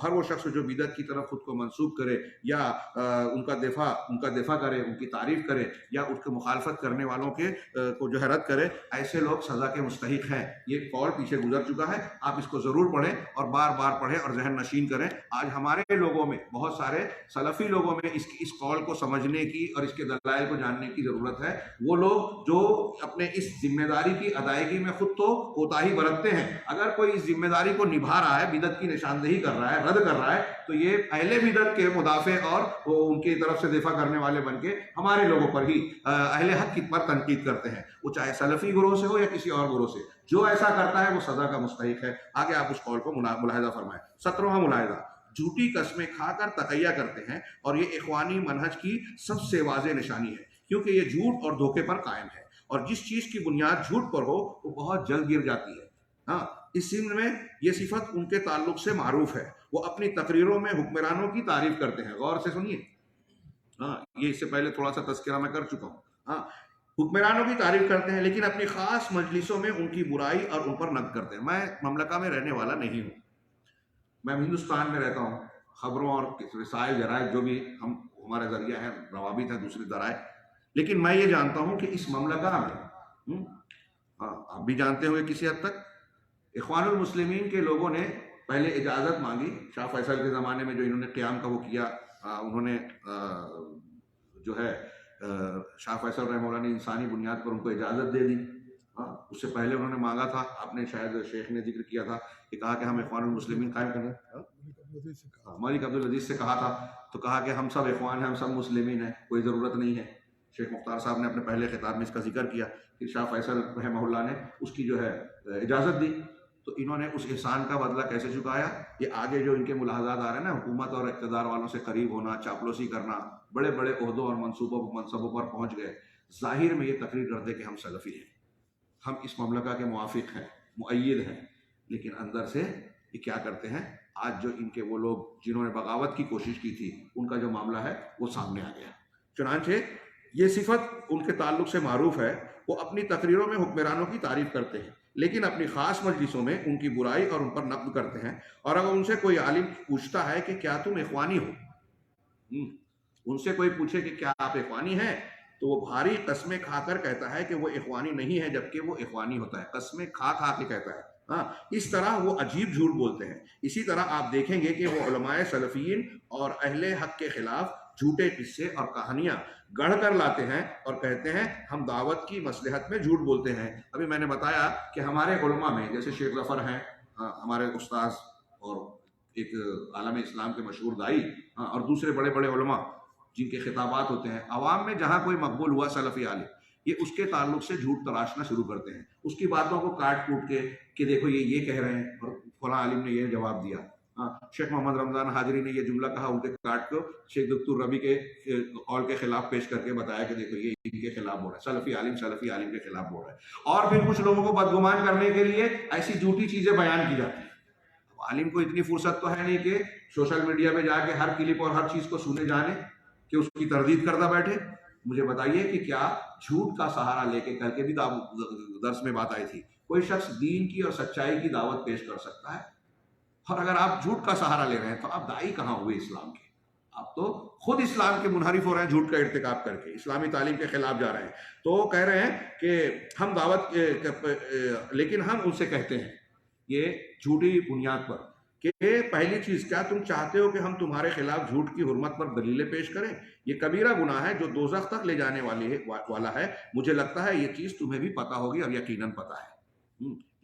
ہر وہ شخص جو بدعت کی طرف خود کو منسوب کرے یا ان کا دفاع کرے، ان کی تعریف کرے، یا اس کی مخالفت کرنے والوں کے کو جو ہے رد کرے، ایسے لوگ سزا کے مستحق ہیں۔ یہ قول پیچھے گزر چکا ہے، آپ اس کو ضرور پڑھیں اور بار بار پڑھیں اور ذہن نشین کریں۔ آج ہمارے لوگوں میں، بہت سارے سلفی لوگوں میں اس قول کو سمجھنے کی اور اس کے دلائل کو جاننے کی ضرورت ہے۔ وہ لوگ جو اپنے اس ذمہ داری کی ادائیگی میں خود تو کوتاہی برتتے ہیں، اگر کوئی اس ذمہ داری کو نبھا رہا ہے، بدعت کی نشاندہی کر رہا ہے، رد کر رہا ہے، تو یہ اہل بدعت کے مدافع اور ان کی طرف سے دفاع کرنے والے بن کے ہمارے لوگوں پر ہی، اہل حق کی پر تنقید کرتے ہیں، وہ چاہے سلفی گروہ سے ہو یا کسی اور گروہ سے۔ جو ایسا کرتا ہے وہ سزا کا مستحق ہے۔ آگے آپ اس قول کو ملاحظہ فرمائیں۔ 17واں ملاحظہ، جھوٹی قسمیں کھا کر تقیہ کرتے ہیں، اور یہ اخوانی منہج کی سب سے واضح نشانی ہے، کیونکہ یہ جھوٹ اور دھوکے پر قائم ہے، اور جس چیز کی بنیاد جھوٹ پر ہو وہ بہت جلد گر جاتی ہے۔ اس سمت میں یہ صفت ان کے تعلق سے معروف ہے، وہ اپنی تقریروں میں حکمرانوں کی تعریف کرتے ہیں۔ غور سے سنیے، یہ اس سے پہلے تھوڑا سا تذکرہ میں کر چکا ہوں۔ حکمرانوں کی تعریف کرتے ہیں، لیکن اپنی خاص مجلسوں میں ان کی برائی اور ان پر نقد کرتے ہیں۔ میں مملکہ میں رہنے والا نہیں ہوں، میں ہندوستان میں رہتا ہوں، خبروں اور رسائل جرائد جو بھی ہمارے ذریعہ ہیں، روابط ہیں دوسری ذرائع، لیکن میں یہ جانتا ہوں کہ اس مملکہ میں آپ بھی جانتے ہوئے کسی حد تک اخوان المسلمین کے لوگوں نے پہلے اجازت مانگی شاہ فیصل کے زمانے میں، جو انہوں نے قیام کا وہ کیا، انہوں نے جو ہے شاہ فیصل رحمہ اللہ نے انسانی بنیاد پر ان کو اجازت دے دی. ہاں اس سے پہلے انہوں نے مانگا تھا، آپ نے شاید شیخ نے ذکر کیا تھا کہ کہا کہ ہم اخوان المسلمین قائم کریں. ملک عبدالعزیز سے کہا تھا تو کہا کہ ہم سب اخوان ہیں، ہم سب مسلمین ہیں، کوئی ضرورت نہیں ہے. شیخ مختار صاحب نے اپنے پہلے خطاب میں اس کا ذکر کیا کہ شاہ فیصل رحمہ اللہ نے اس کی جو ہے اجازت دی. تو انہوں نے اس احسان کا بدلہ کیسے چکایا؟ یہ آگے جو ان کے ملاحظات آ رہے ہیں نا، حکومت اور اقتدار والوں سے قریب ہونا، چاپلوسی کرنا، بڑے بڑے عہدوں اور منصبوں پر پہنچ گئے. ظاہر میں یہ تقریر کرتے کہ ہم سلفی ہیں، ہم اس مملکہ کے موافق ہیں، مؤید ہیں، لیکن اندر سے یہ کیا کرتے ہیں؟ آج جو ان کے وہ لوگ جنہوں نے بغاوت کی کوشش کی تھی ان کا جو معاملہ ہے وہ سامنے آ گیا. چنانچہ یہ صفت ان کے تعلق سے معروف ہے، وہ اپنی تقریروں میں حکمرانوں کی تعریف کرتے ہیں، لیکن اپنی خاص مجلسوں میں ان کی برائی اور ان پر نقد کرتے ہیں. اور اگر ان سے کوئی عالم پوچھتا ہے کہ کیا تم اخوانی ہو، ان سے کوئی پوچھے کہ کیا آپ اخوانی ہیں، تو وہ بھاری قسمیں کھا کر کہتا ہے کہ وہ اخوانی نہیں ہے، جبکہ وہ اخوانی ہوتا ہے. قسمیں کھا کھا کے کہتا ہے. ہاں اس طرح وہ عجیب جھوٹ بولتے ہیں. اسی طرح آپ دیکھیں گے کہ وہ علماء سلفیین اور اہل حق کے خلاف جھوٹے قصے اور کہانیاں گڑھ کر لاتے ہیں اور کہتے ہیں ہم دعوت کی مصلحت میں جھوٹ بولتے ہیں. ابھی میں نے بتایا کہ ہمارے علماء میں جیسے شیخ ظفر ہیں، ہمارے استاذ اور ایک عالم اسلام کے مشہور دائی، اور دوسرے بڑے بڑے علماء جن کے خطابات ہوتے ہیں، عوام میں جہاں کوئی مقبول ہوا سلفی عالم، یہ اس کے تعلق سے جھوٹ تراشنا شروع کرتے ہیں، اس کی باتوں کو کاٹ کوٹ کے کہ دیکھو یہ کہہ رہے ہیں اور فلاں عالم نے یہ جواب دیا. شیخ محمد رمضان حاضری نے یہ جملہ کہا، ان کے کاٹ کو شیخ دکتور ربی کے قول کے خلاف پیش کر کے بتایا کہ دیکھو یہ ان کے خلاف بول رہا ہے، سلفی عالم کے خلاف بول رہا ہے. اور پھر کچھ لوگوں کو بدگمان کرنے کے لیے ایسی جھوٹی چیزیں بیان کی جاتی ہیں. عالم کو اتنی فرصت تو ہے نہیں کہ سوشل میڈیا پہ جا کے ہر کلپ اور ہر چیز کو سنے جانے کہ اس کی تردید کرتا بیٹھے. مجھے بتائیے کہ کیا جھوٹ کا سہارا لے کے کر کے بھی درس میں بات آئی تھی کوئی شخص دین کی اور سچائی کی دعوت پیش کر سکتا ہے؟ اور اگر آپ جھوٹ کا سہارا لے رہے ہیں تو آپ دائی کہاں ہوئے اسلام کے؟ آپ تو خود اسلام کے منحرف ہو رہے ہیں جھوٹ کا ارتکاب کر کے، اسلامی تعلیم کے خلاف جا رہے ہیں. تو کہہ رہے ہیں کہ ہم دعوت، لیکن ہم ان سے کہتے ہیں یہ جھوٹی بنیاد پر کہ پہلی چیز، کیا تم چاہتے ہو کہ ہم تمہارے خلاف جھوٹ کی حرمت پر دلیلیں پیش کریں؟ یہ کبیرہ گناہ ہے جو دوزخ تک لے جانے والا ہے. مجھے لگتا ہے یہ چیز تمہیں بھی پتا ہوگی اور یقیناً پتا ہے.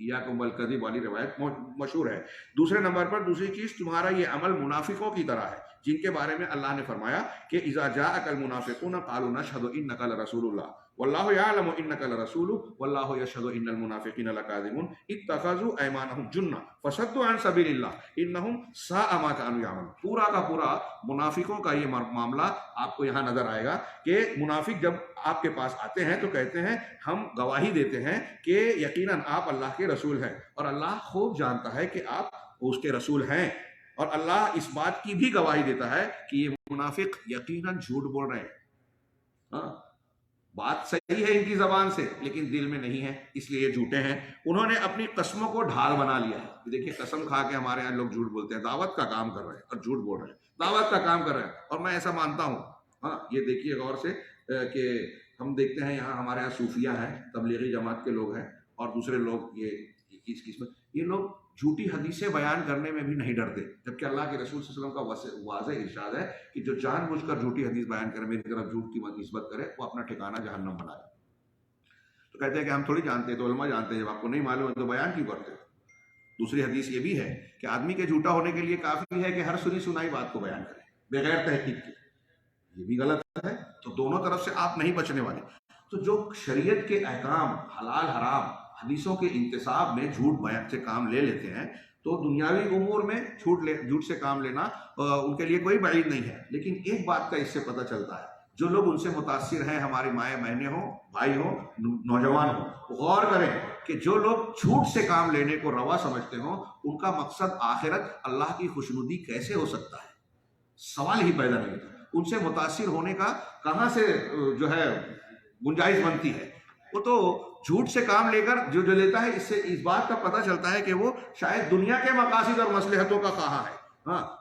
ایاکم والکذب والی روایت مشہور ہے. دوسرے نمبر پر دوسری چیز، تمہارا یہ عمل منافقوں کی طرح ہے جن کے بارے میں اللہ نے فرمایا کہ اذا جاءک المنافقون قالوا نشهد انک لرسول اللہ واللہ یعلم انک لرسول واللہ یشهد ان المنافقین لکاذبون اتخذوا ایمانهم جنہ فصدوا عن سبیل اللہ انہم ساء ما كانوا یعملون. پورا کا پورا منافقوں کا یہ معاملہ آپ کو یہاں نظر آئے گا کہ منافق جب آپ کے پاس آتے ہیں تو کہتے ہیں ہم گواہی دیتے ہیں کہ یقیناً آپ اللہ کے رسول ہیں، اور اللہ خوب جانتا ہے کہ آپ اس کے رسول ہیں، اور اللہ اس بات کی بھی گواہی دیتا ہے کہ یہ منافق یقیناً جھوٹ بول رہے ہیں. ہاں بات صحیح ہے ان کی زبان سے لیکن دل میں نہیں ہے، اس لیے یہ جھوٹے ہیں. انہوں نے اپنی قسموں کو ڈھال بنا لیا ہے. دیکھیے قسم کھا کے ہمارے یہاں لوگ جھوٹ بولتے ہیں، دعوت کا کام کر رہے ہیں اور جھوٹ بول رہے ہیں، دعوت کا کام کر رہے ہیں، اور میں ایسا مانتا ہوں. ہاں یہ دیکھیے غور سے کہ ہم دیکھتے ہیں یہاں ہمارے یہاں صوفیہ ہیں، تبلیغی جماعت کے لوگ ہیں، اور دوسرے لوگ یہ قسمت، یہ لوگ جھوٹی حدیثیں بیان کرنے میں بھی نہیں ڈرتے، جبکہ اللہ کے رسول صلی اللہ علیہ وسلم کا واضح ارشاد ہے کہ جو جان بوجھ کر جھوٹی حدیث بیان کرے، میری طرف جھوٹ کی نسبت کرے، وہ اپنا ٹھکانہ جہنم بنائے. تو کہتے ہیں کہ ہم تھوڑی جانتے ہیں، تو علماء جانتے ہیں، جب آپ کو نہیں معلوم ہے تو بیان کیوں کرتے ہیں؟ دوسری حدیث یہ بھی ہے کہ آدمی کے جھوٹا ہونے کے لیے کافی ہے کہ ہر سنی سنائی بات کو بیان کرے بغیر تحقیق کے. یہ بھی غلط ہے. تو دونوں طرف سے آپ نہیں بچنے والے. تو جو شریعت کے احکام، حلال حرام، حدیثوں کے انتصاب میں جھوٹ بیان سے کام لے لیتے ہیں، تو دنیاوی امور میں جھوٹ سے کام لینا ان کے لیے کوئی بعید نہیں ہے. لیکن ایک بات کا اس سے پتہ چلتا ہے، جو لوگ ان سے متاثر ہیں، ہماری مائیں بہنیں ہوں، بھائی ہوں، نوجوان ہوں، غور کریں کہ جو لوگ جھوٹ سے کام لینے کو روا سمجھتے ہوں، ان کا مقصد آخرت، اللہ کی خوشنودی کیسے ہو سکتا ہے؟ سوال ہی پیدا نہیں ہوتا. ان سے متاثر ہونے کا کہاں سے جو ہے گنجائش بنتی ہے؟ وہ تو جھوٹ سے کام لے کر جو لیتا ہے، اس سے اس بات کا پتہ چلتا ہے کہ وہ شاید دنیا کے مقاصد اور مصلحتوں کا خواہاں ہے. ہاں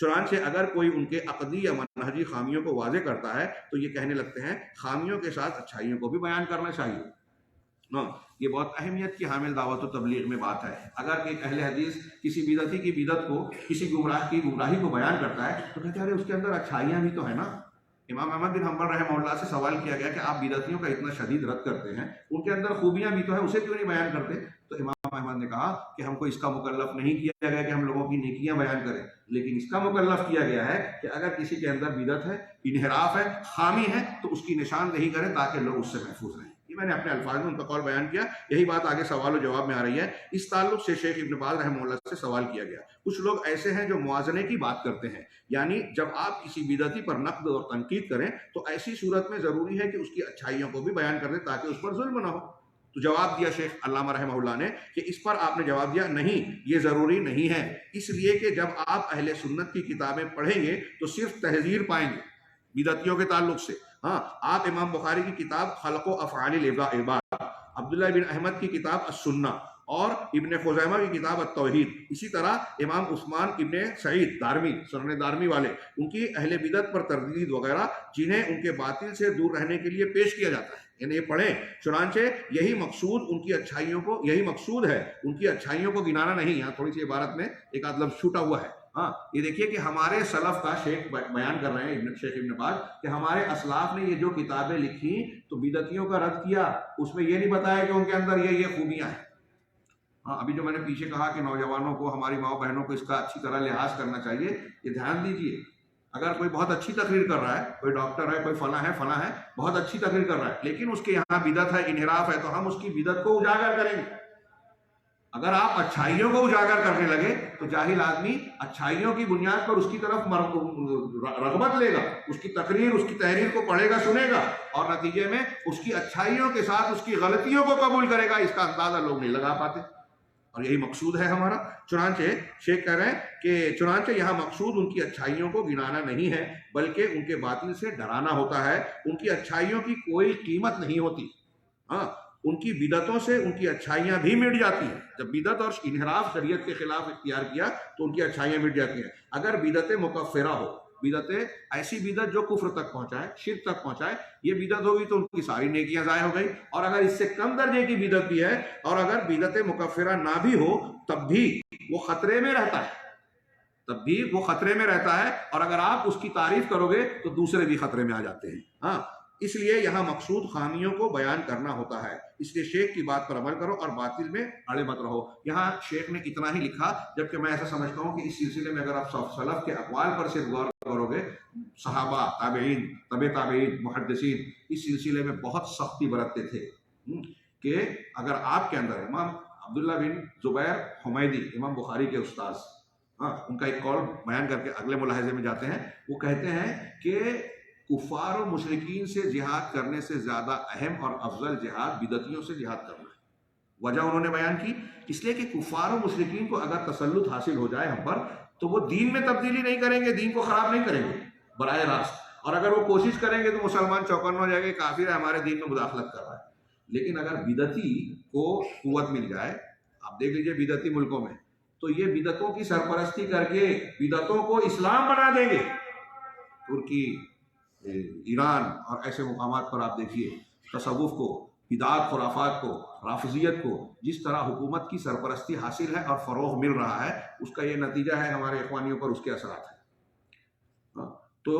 چنانچہ اگر کوئی ان کے عقدی یا منہجی خامیوں کو واضح کرتا ہے تو یہ کہنے لگتے ہیں خامیوں کے ساتھ اچھائیوں کو بھی بیان کرنا چاہیے. یہ بہت اہمیت کی حامل دعوت و تبلیغ میں بات ہے. اگر ایک اہل حدیث کسی بدعتی کی بدعت کو، کسی گمراہ کی گمراہی کو بیان کرتا ہے تو کہتے ہیں اس کے اندر اچھائیاں بھی تو ہیں نا. امام احمد بن حنبل رحمہ اللہ سے سوال کیا گیا کہ آپ بدعتیوں کا اتنا شدید رد کرتے ہیں، ان کے اندر خوبیاں بھی تو ہیں، اسے کیوں نہیں بیان کرتے؟ تو امام احمد نے کہا کہ ہم کو اس کا مکلف نہیں کیا گیا کہ ہم لوگوں کی نیکیاں بیان کریں، لیکن اس کا مکلف کیا گیا ہے کہ اگر کسی کے اندر بدعت ہے، انحراف ہے، خامی ہے تو اس کی نشاندہی کریں تاکہ لوگ اس سے محفوظ رہیں. یہ میں نے اپنے الفاظ میں ان کا قول بیان کیا. یہی بات آگے سوال و جواب میں آ رہی ہے. اس تعلق سے شیخ ابن باز رحمہ اللہ سے سوال کیا گیا. کچھ لوگ ایسے ہیں جو موازنے کی بات کرتے ہیں، یعنی جب آپ کسی بدعتی پر نقد اور تنقید کریں تو ایسی صورت میں ضروری ہے کہ اس کی اچھائیوں کو بھی بیان کر دیں تاکہ اس پر ظلم نہ ہو. تو جواب دیا شیخ علامہ رحمہ اللہ نے کہ اس پر آپ نے جواب دیا نہیں، یہ ضروری نہیں ہے، اس لیے کہ جب آپ اہل سنت کی کتابیں پڑھیں گے تو صرف تحذیر پائیں گے بدعتیوں کے تعلق سے. آپ امام بخاری کی کتاب خلق و افعال العباد، عبداللہ بن احمد کی کتاب السنہ اور ابن خزیمہ کی کتاب التوحید، اسی طرح امام عثمان ابن سعید دارمی، سنن دارمی والے، ان کی اہل بدعت پر تردید وغیرہ جنہیں ان کے باطل سے دور رہنے کے لیے پیش کیا جاتا ہے، یعنی یہ پڑھیں. چنانچہ یہی مقصود ان کی اچھائیوں کو، یہی مقصود ہے ان کی اچھائیوں کو گنانا نہیں. یہاں تھوڑی سی عبارت میں ایک آدھ لفظ چھوٹا ہوا ہے. یہ دیکھیے کہ ہمارے سلف کا شیخ بیان کر رہے ہیں شیخ ابن باز کہ ہمارے اسلاف نے یہ جو کتابیں لکھی تو بدعتیوں کا رد کیا، اس میں یہ نہیں بتایا کہ ان کے اندر یہ خوبیاں ہیں. ابھی جو میں نے پیچھے کہا کہ نوجوانوں کو، ہماری ماں بہنوں کو اس کا اچھی طرح لحاظ کرنا چاہیے، یہ دھیان دیجیے. اگر کوئی بہت اچھی تقریر کر رہا ہے، کوئی ڈاکٹر ہے، کوئی فلاں ہے بہت اچھی تقریر کر رہا ہے، لیکن اس کے یہاں بدعت ہے، انحراف ہے، تو ہم اس کی بدعت کو اجاگر کریں گے. اگر آپ اچھائیوں کو اجاگر کرنے لگے تو جاہل آدمی اچھائیوں کی بنیاد پر اس کی طرف رغبت لے گا، اس کی تقریر، اس کی تحریر کو پڑھے گا، سنے گا، اور نتیجے میں اس کی اچھائیوں کے ساتھ اس کی غلطیوں کو قبول کرے گا. اس کا اندازہ لوگ نہیں لگا پاتے، اور یہی مقصود ہے ہمارا. چنانچہ شیخ کہہ رہے ہیں کہ چنانچہ یہاں مقصود ان کی اچھائیوں کو گنانا نہیں ہے بلکہ ان کے باطل سے ڈرانا ہوتا ہے. ان کی اچھائیوں کی کوئی قیمت نہیں ہوتی. ان کی بدعتوں سے ان کی اچھائیاں بھی مٹ جاتی ہیں. جب بدعت اور انحراف شریعت کے خلاف اختیار کیا تو ان کی اچھائیاں مٹ جاتی ہیں. اگر بدعت مکفرہ ہو، بدعت ایسی بدعت جو کفر تک پہنچائے، شرک تک پہنچائے، یہ بدعت ہوگی تو ان کی ساری نیکیاں ضائع ہو گئی. اور اگر اس سے کم درجے کی بدعت بھی ہے اور اگر بدعت مکفرہ نہ بھی ہو تب بھی وہ خطرے میں رہتا ہے، اور اگر آپ اس کی تعریف کرو گے تو دوسرے بھی خطرے میں آ جاتے ہیں. اس لیے یہاں مقصود خامیوں کو بیان کرنا ہوتا ہے. اس لیے شیخ کی بات پر عمل کرو اور باطل میں اڑے مت رہو. یہاں شیخ نے اتنا ہی لکھا، جبکہ میں ایسا سمجھتا ہوں کہ اس سلسلے میں اگر آپ سلف کے اقوال پر صرف غور کرو گے، صحابہ، تابعین، تابعین، محدثین اس سلسلے میں بہت سختی برتتے تھے کہ اگر آپ کے اندر امام عبداللہ بن زبیر حمیدی، امام بخاری کے استاذ، ان کا ایک قول بیان کر کے اگلے ملاحظے میں جاتے ہیں. وہ کہتے ہیں کہ کفار و مشرکین سے جہاد کرنے سے زیادہ اہم اور افضل جہاد بدعتیوں سے جہاد کرنا ہے. وجہ انہوں نے بیان کی، اس لیے کہ کفار و مشرکین کو اگر تسلط حاصل ہو جائے ہم پر تو وہ دین میں تبدیلی نہیں کریں گے، دین کو خراب نہیں کریں گے براہ راست. اور اگر وہ کوشش کریں گے تو مسلمان چوکن ہو جائے گا، کافر ہے، ہمارے دین میں مداخلت کر رہا ہے. لیکن اگر بدعتی کو قوت مل جائے، آپ دیکھ لیجئے بدعتی ملکوں میں، تو یہ بدعتوں کی سرپرستی کر کے بدعتوں کو اسلام بنا دیں گے. ترکی، ایران اور ایسے مقامات پر آپ دیکھیے تصوف کو، بدعات، خرافات کو، رافضیت کو جس طرح حکومت کی سرپرستی حاصل ہے اور فروغ مل رہا ہے، اس کا یہ نتیجہ ہے ہمارے اخوانیوں پر اس کے اثرات ہیں. تو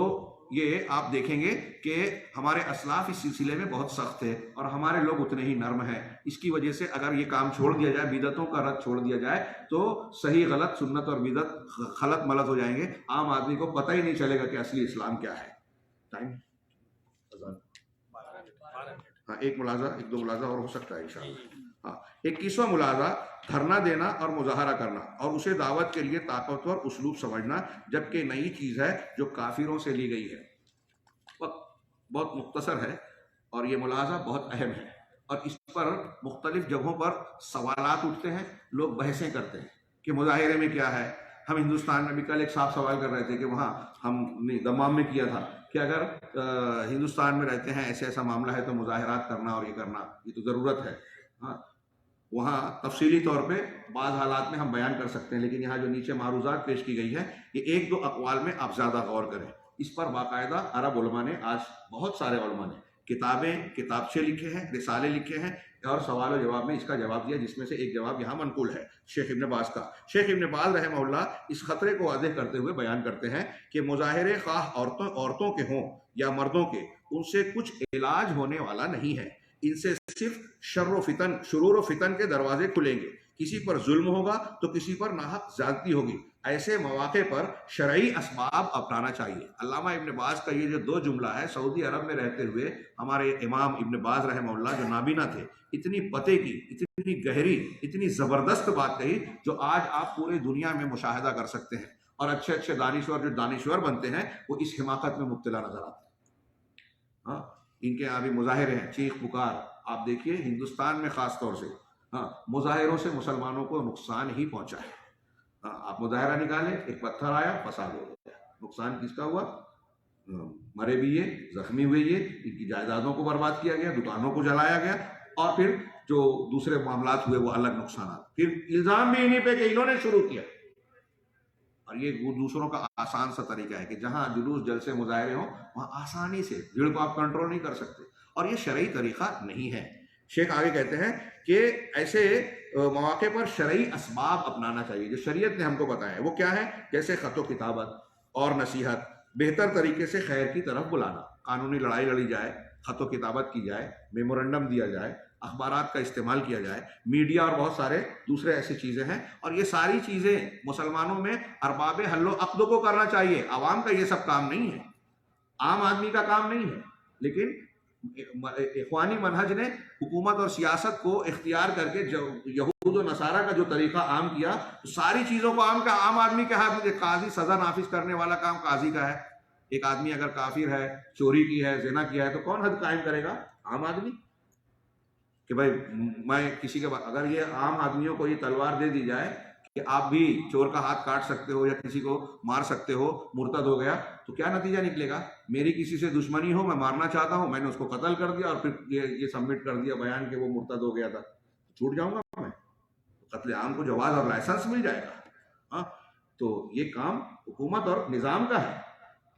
یہ آپ دیکھیں گے کہ ہمارے اسلاف اس سلسلے میں بہت سخت تھے اور ہمارے لوگ اتنے ہی نرم ہیں. اس کی وجہ سے اگر یہ کام چھوڑ دیا جائے، بدعتوں کا رد چھوڑ دیا جائے، تو صحیح غلط، سنت اور بدعت خلط ملط ہو جائیں گے. عام آدمی کو پتہ ہی نہیں چلے گا کہ اصلی اسلام کیا ہے. ٹائم ایک دو ملاحظہ اور ہو سکتا ہے انشاءاللہ. 21واں ملاحظہ، دھرنا دینا اور مظاہرہ کرنا اور اسے دعوت کے لیے طاقتور اسلوب سمجھنا، جبکہ نئی چیز ہے جو کافروں سے لی گئی ہے. وقت بہت مختصر ہے اور یہ ملاحظہ بہت اہم ہے، اور اس پر مختلف جگہوں پر سوالات اٹھتے ہیں، لوگ بحثیں کرتے ہیں کہ مظاہرے میں کیا ہے. ہم ہندوستان میں بھی کل ایک صاحب سوال کر رہے تھے کہ وہاں ہم نے دمام میں کیا تھا کہ اگر ہندوستان میں رہتے ہیں، ایسا معاملہ ہے تو مظاہرات کرنا اور یہ کرنا، یہ تو ضرورت ہے. وہاں تفصیلی طور پہ بعض حالات میں ہم بیان کر سکتے ہیں، لیکن یہاں جو نیچے معروضات پیش کی گئی ہے یہ ایک دو اقوال میں آپ زیادہ غور کریں۔ اس پر باقاعدہ عرب علماء نے، آج بہت سارے علماء نے کتابیں، کتابچے لکھے ہیں، رسالے لکھے ہیں اور سوال و جواب میں اس کا جواب دیا، جس میں سے ایک جواب یہاں منقول ہے شیخ ابن باز کا۔ شیخ ابن باز رحمہ اللہ اس خطرے کو واضح کرتے ہوئے بیان کرتے ہیں کہ مظاہرے خواہ عورتوں کے ہوں یا مردوں کے، ان سے کچھ علاج ہونے والا نہیں ہے، ان سے صرف شرور و فتن کے دروازے کھلیں گے، کسی پر ظلم ہوگا تو کسی پر ناحق زیادتی ہوگی، ایسے مواقع پر شرعی اسباب اپنانا چاہیے۔ علامہ ابن باز کا یہ جو دو جملہ ہے، سعودی عرب میں رہتے ہوئے ہمارے امام ابن باز رحمہ اللہ جو نابینا تھے، اتنی پتے کی، اتنی گہری، اتنی زبردست بات کہی جو آج آپ پورے دنیا میں مشاہدہ کر سکتے ہیں، اور اچھے اچھے دانشور جو دانشور بنتے ہیں وہ اس حماقت میں مبتلا نظر آتے ہیں۔ ہاں، ان کے یہاں بھی مظاہرے ہیں، چیخ پکار، آپ دیکھیے ہندوستان میں خاص طور سے مظاہروں سے مسلمانوں کو نقصان ہی پہنچا ہے۔ آپ مظاہرہ نکالیں، ایک پتھر آیا، فساد ہو گیا، نقصان کس کا ہوا؟ مرے بھی یہ، زخمی ہوئے یہ، ان کی جائیدادوں کو برباد کیا گیا، دکانوں کو جلایا گیا، اور پھر جو دوسرے معاملات ہوئے وہ الگ نقصانات، پھر الزام بھی انہیں پہ کہ انہوں نے شروع کیا۔ اور یہ دوسروں کا آسان سا طریقہ ہے کہ جہاں جلوس جلسے مظاہرے ہوں وہاں آسانی سے بھیڑ کو آپ کنٹرول نہیں کر سکتے، اور یہ شرعی طریقہ نہیں ہے۔ شیخ آگے کہتے ہیں کہ ایسے مواقع پر شرعی اسباب اپنانا چاہیے جو شریعت نے ہم کو بتایا ہے۔ وہ کیا ہے؟ جیسے خط و کتابت اور نصیحت، بہتر طریقے سے خیر کی طرف بلانا، قانونی لڑائی لڑی جائے، خط و کتابت کی جائے، میمورنڈم دیا جائے، اخبارات کا استعمال کیا جائے، میڈیا اور بہت سارے دوسرے ایسی چیزیں ہیں، اور یہ ساری چیزیں مسلمانوں میں ارباب حل و عقد کو کرنا چاہیے۔ عوام کا یہ سب کام نہیں ہے، عام آدمی کا کام نہیں ہے، لیکن اخوانی منہج نے حکومت اور سیاست کو اختیار کر کے یہود و نصارہ کا جو طریقہ عام کیا، ساری چیزوں کو عام آدمی کے ہاتھ میں۔ قاضی سزا نافذ کرنے والا کام قاضی کا ہے۔ ایک آدمی اگر کافر ہے، چوری کی ہے، زنا کیا ہے، تو کون حد قائم کرے گا؟ عام آدمی۔ کہ بھائی میں کسی کے اگر یہ عام آدمیوں کو یہ تلوار دے دی جائے کہ آپ بھی چور کا ہاتھ کاٹ سکتے ہو یا کسی کو مار سکتے ہو، مرتد ہو گیا، تو کیا نتیجہ نکلے گا؟ میری کسی سے دشمنی ہو، میں مارنا چاہتا ہوں، میں نے اس کو قتل کر دیا اور پھر یہ سبمٹ کر دیا بیان کہ وہ مرتد ہو گیا تھا، چھوٹ جاؤں گا میں؟ قتل عام کو جواز اور لائسنس مل جائے گا۔ تو یہ کام حکومت اور نظام کا ہے،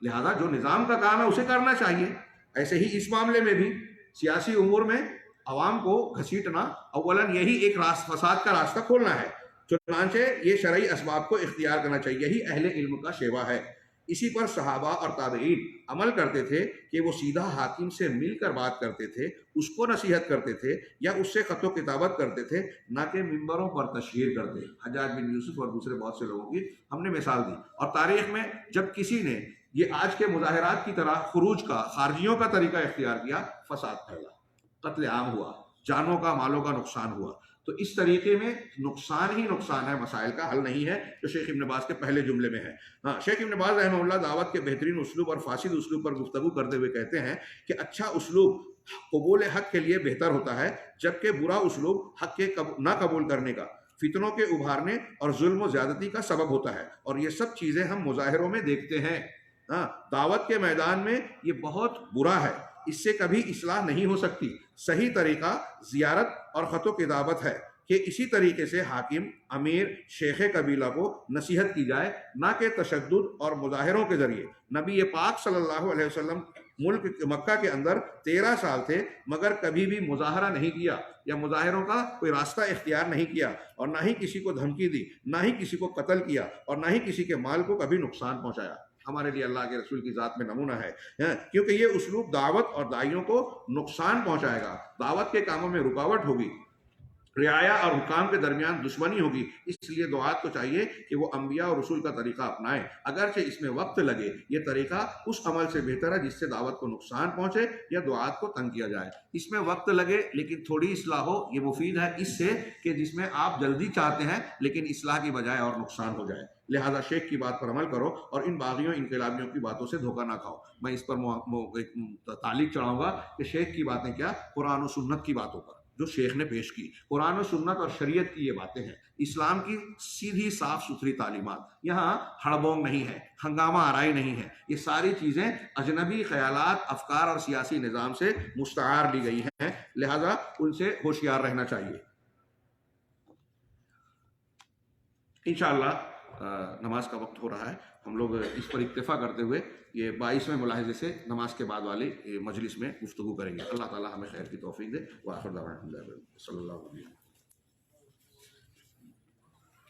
لہذا جو نظام کا کام ہے اسے کرنا چاہیے۔ ایسے ہی اس معاملے میں بھی سیاسی امور میں عوام کو گھسیٹنا اولاً یہی ایک فساد کا راستہ کھولنا ہے، چنانچہ یہ شرعی اسباب کو اختیار کرنا چاہیے، یہی اہل علم کا شیوا ہے۔ اسی پر صحابہ اور تابعین عمل کرتے تھے کہ وہ سیدھا حاکم سے مل کر بات کرتے تھے، اس کو نصیحت کرتے تھے یا اس سے خط و کتابت کرتے تھے، نہ کہ ممبروں پر تشہیر کرتے۔ حجاج بن یوسف اور دوسرے بہت سے لوگوں کی ہم نے مثال دی، اور تاریخ میں جب کسی نے یہ آج کے مظاہرات کی طرح خروج کا، خارجیوں کا طریقہ اختیار کیا، فساد پھیلا، قتل عام ہوا، جانوں کا، مالوں کا نقصان ہوا۔ تو اس طریقے میں نقصان ہی نقصان ہے، مسائل کا حل نہیں ہے، جو شیخ ابن باز کے پہلے جملے میں ہے۔ شیخ ابن باز رحمہ اللہ دعوت کے بہترین اسلوب اور فاسد اسلوب پر گفتگو کرتے ہوئے کہتے ہیں کہ اچھا اسلوب قبول حق کے لیے بہتر ہوتا ہے، جبکہ برا اسلوب حق کے نہ قبول کرنے کا، فتنوں کے ابھارنے اور ظلم و زیادتی کا سبب ہوتا ہے، اور یہ سب چیزیں ہم مظاہروں میں دیکھتے ہیں۔ دعوت کے میدان میں یہ بہت برا ہے، اس سے کبھی اصلاح نہیں ہو سکتی۔ صحیح طریقہ زیارت اور خط و کتابت ہے کہ اسی طریقے سے حاکم، امیر، شیخ قبیلہ کو نصیحت کی جائے، نہ کہ تشدد اور مظاہروں کے ذریعے۔ نبی پاک صلی اللہ علیہ وسلم ملک مکہ کے اندر 13 سال تھے، مگر کبھی بھی مظاہرہ نہیں کیا یا مظاہروں کا کوئی راستہ اختیار نہیں کیا، اور نہ ہی کسی کو دھمکی دی، نہ ہی کسی کو قتل کیا، اور نہ ہی کسی کے مال کو کبھی نقصان پہنچایا۔ ہمارے لیے اللہ کے رسول کی ذات میں نمونہ ہے، کیونکہ یہ اسلوب دعوت اور داعیوں کو نقصان پہنچائے گا، دعوت کے کاموں میں رکاوٹ ہوگی، رعایا اور حکام کے درمیان دشمنی ہوگی۔ اس لیے دعات کو چاہیے کہ وہ انبیاء اور رسول کا طریقہ اپنائیں، اگرچہ اس میں وقت لگے۔ یہ طریقہ اس عمل سے بہتر ہے جس سے دعوت کو نقصان پہنچے یا دعات کو تنگ کیا جائے۔ اس میں وقت لگے لیکن تھوڑی اصلاح ہو، یہ مفید ہے اس سے کہ جس میں آپ جلدی چاہتے ہیں لیکن اصلاح کی بجائے اور نقصان ہو جائے۔ لہذا شیخ کی بات پر عمل کرو اور ان باغیوں، انقلابیوں کی باتوں سے دھوکہ نہ کھاؤ۔ میں اس پر تعلیق چڑھاؤں گا کہ شیخ کی باتیں کیا؟ قرآن و سنت کی باتوں پر جو شیخ نے پیش کی، قرآن و سنت اور شریعت کی یہ باتیں ہیں، اسلام کی سیدھی صاف ستھری تعلیمات۔ یہاں ہڑبونگ نہیں ہے، ہنگامہ آرائی نہیں ہے، یہ ساری چیزیں اجنبی خیالات، افکار اور سیاسی نظام سے مستعار لی گئی ہیں، لہذا ان سے ہوشیار رہنا چاہیے۔ انشاءاللہ نماز کا وقت ہو رہا ہے، ہم لوگ اس پر اکتفا کرتے ہوئے یہ 22ویں ملاحظے سے نماز کے بعد والی مجلس میں گفتگو کریں گے. اللہ تعالی ہمیں خیر کی توفیق دے. وآخر دعوانا الحمدللہ صلی اللہ علیہ وسلم.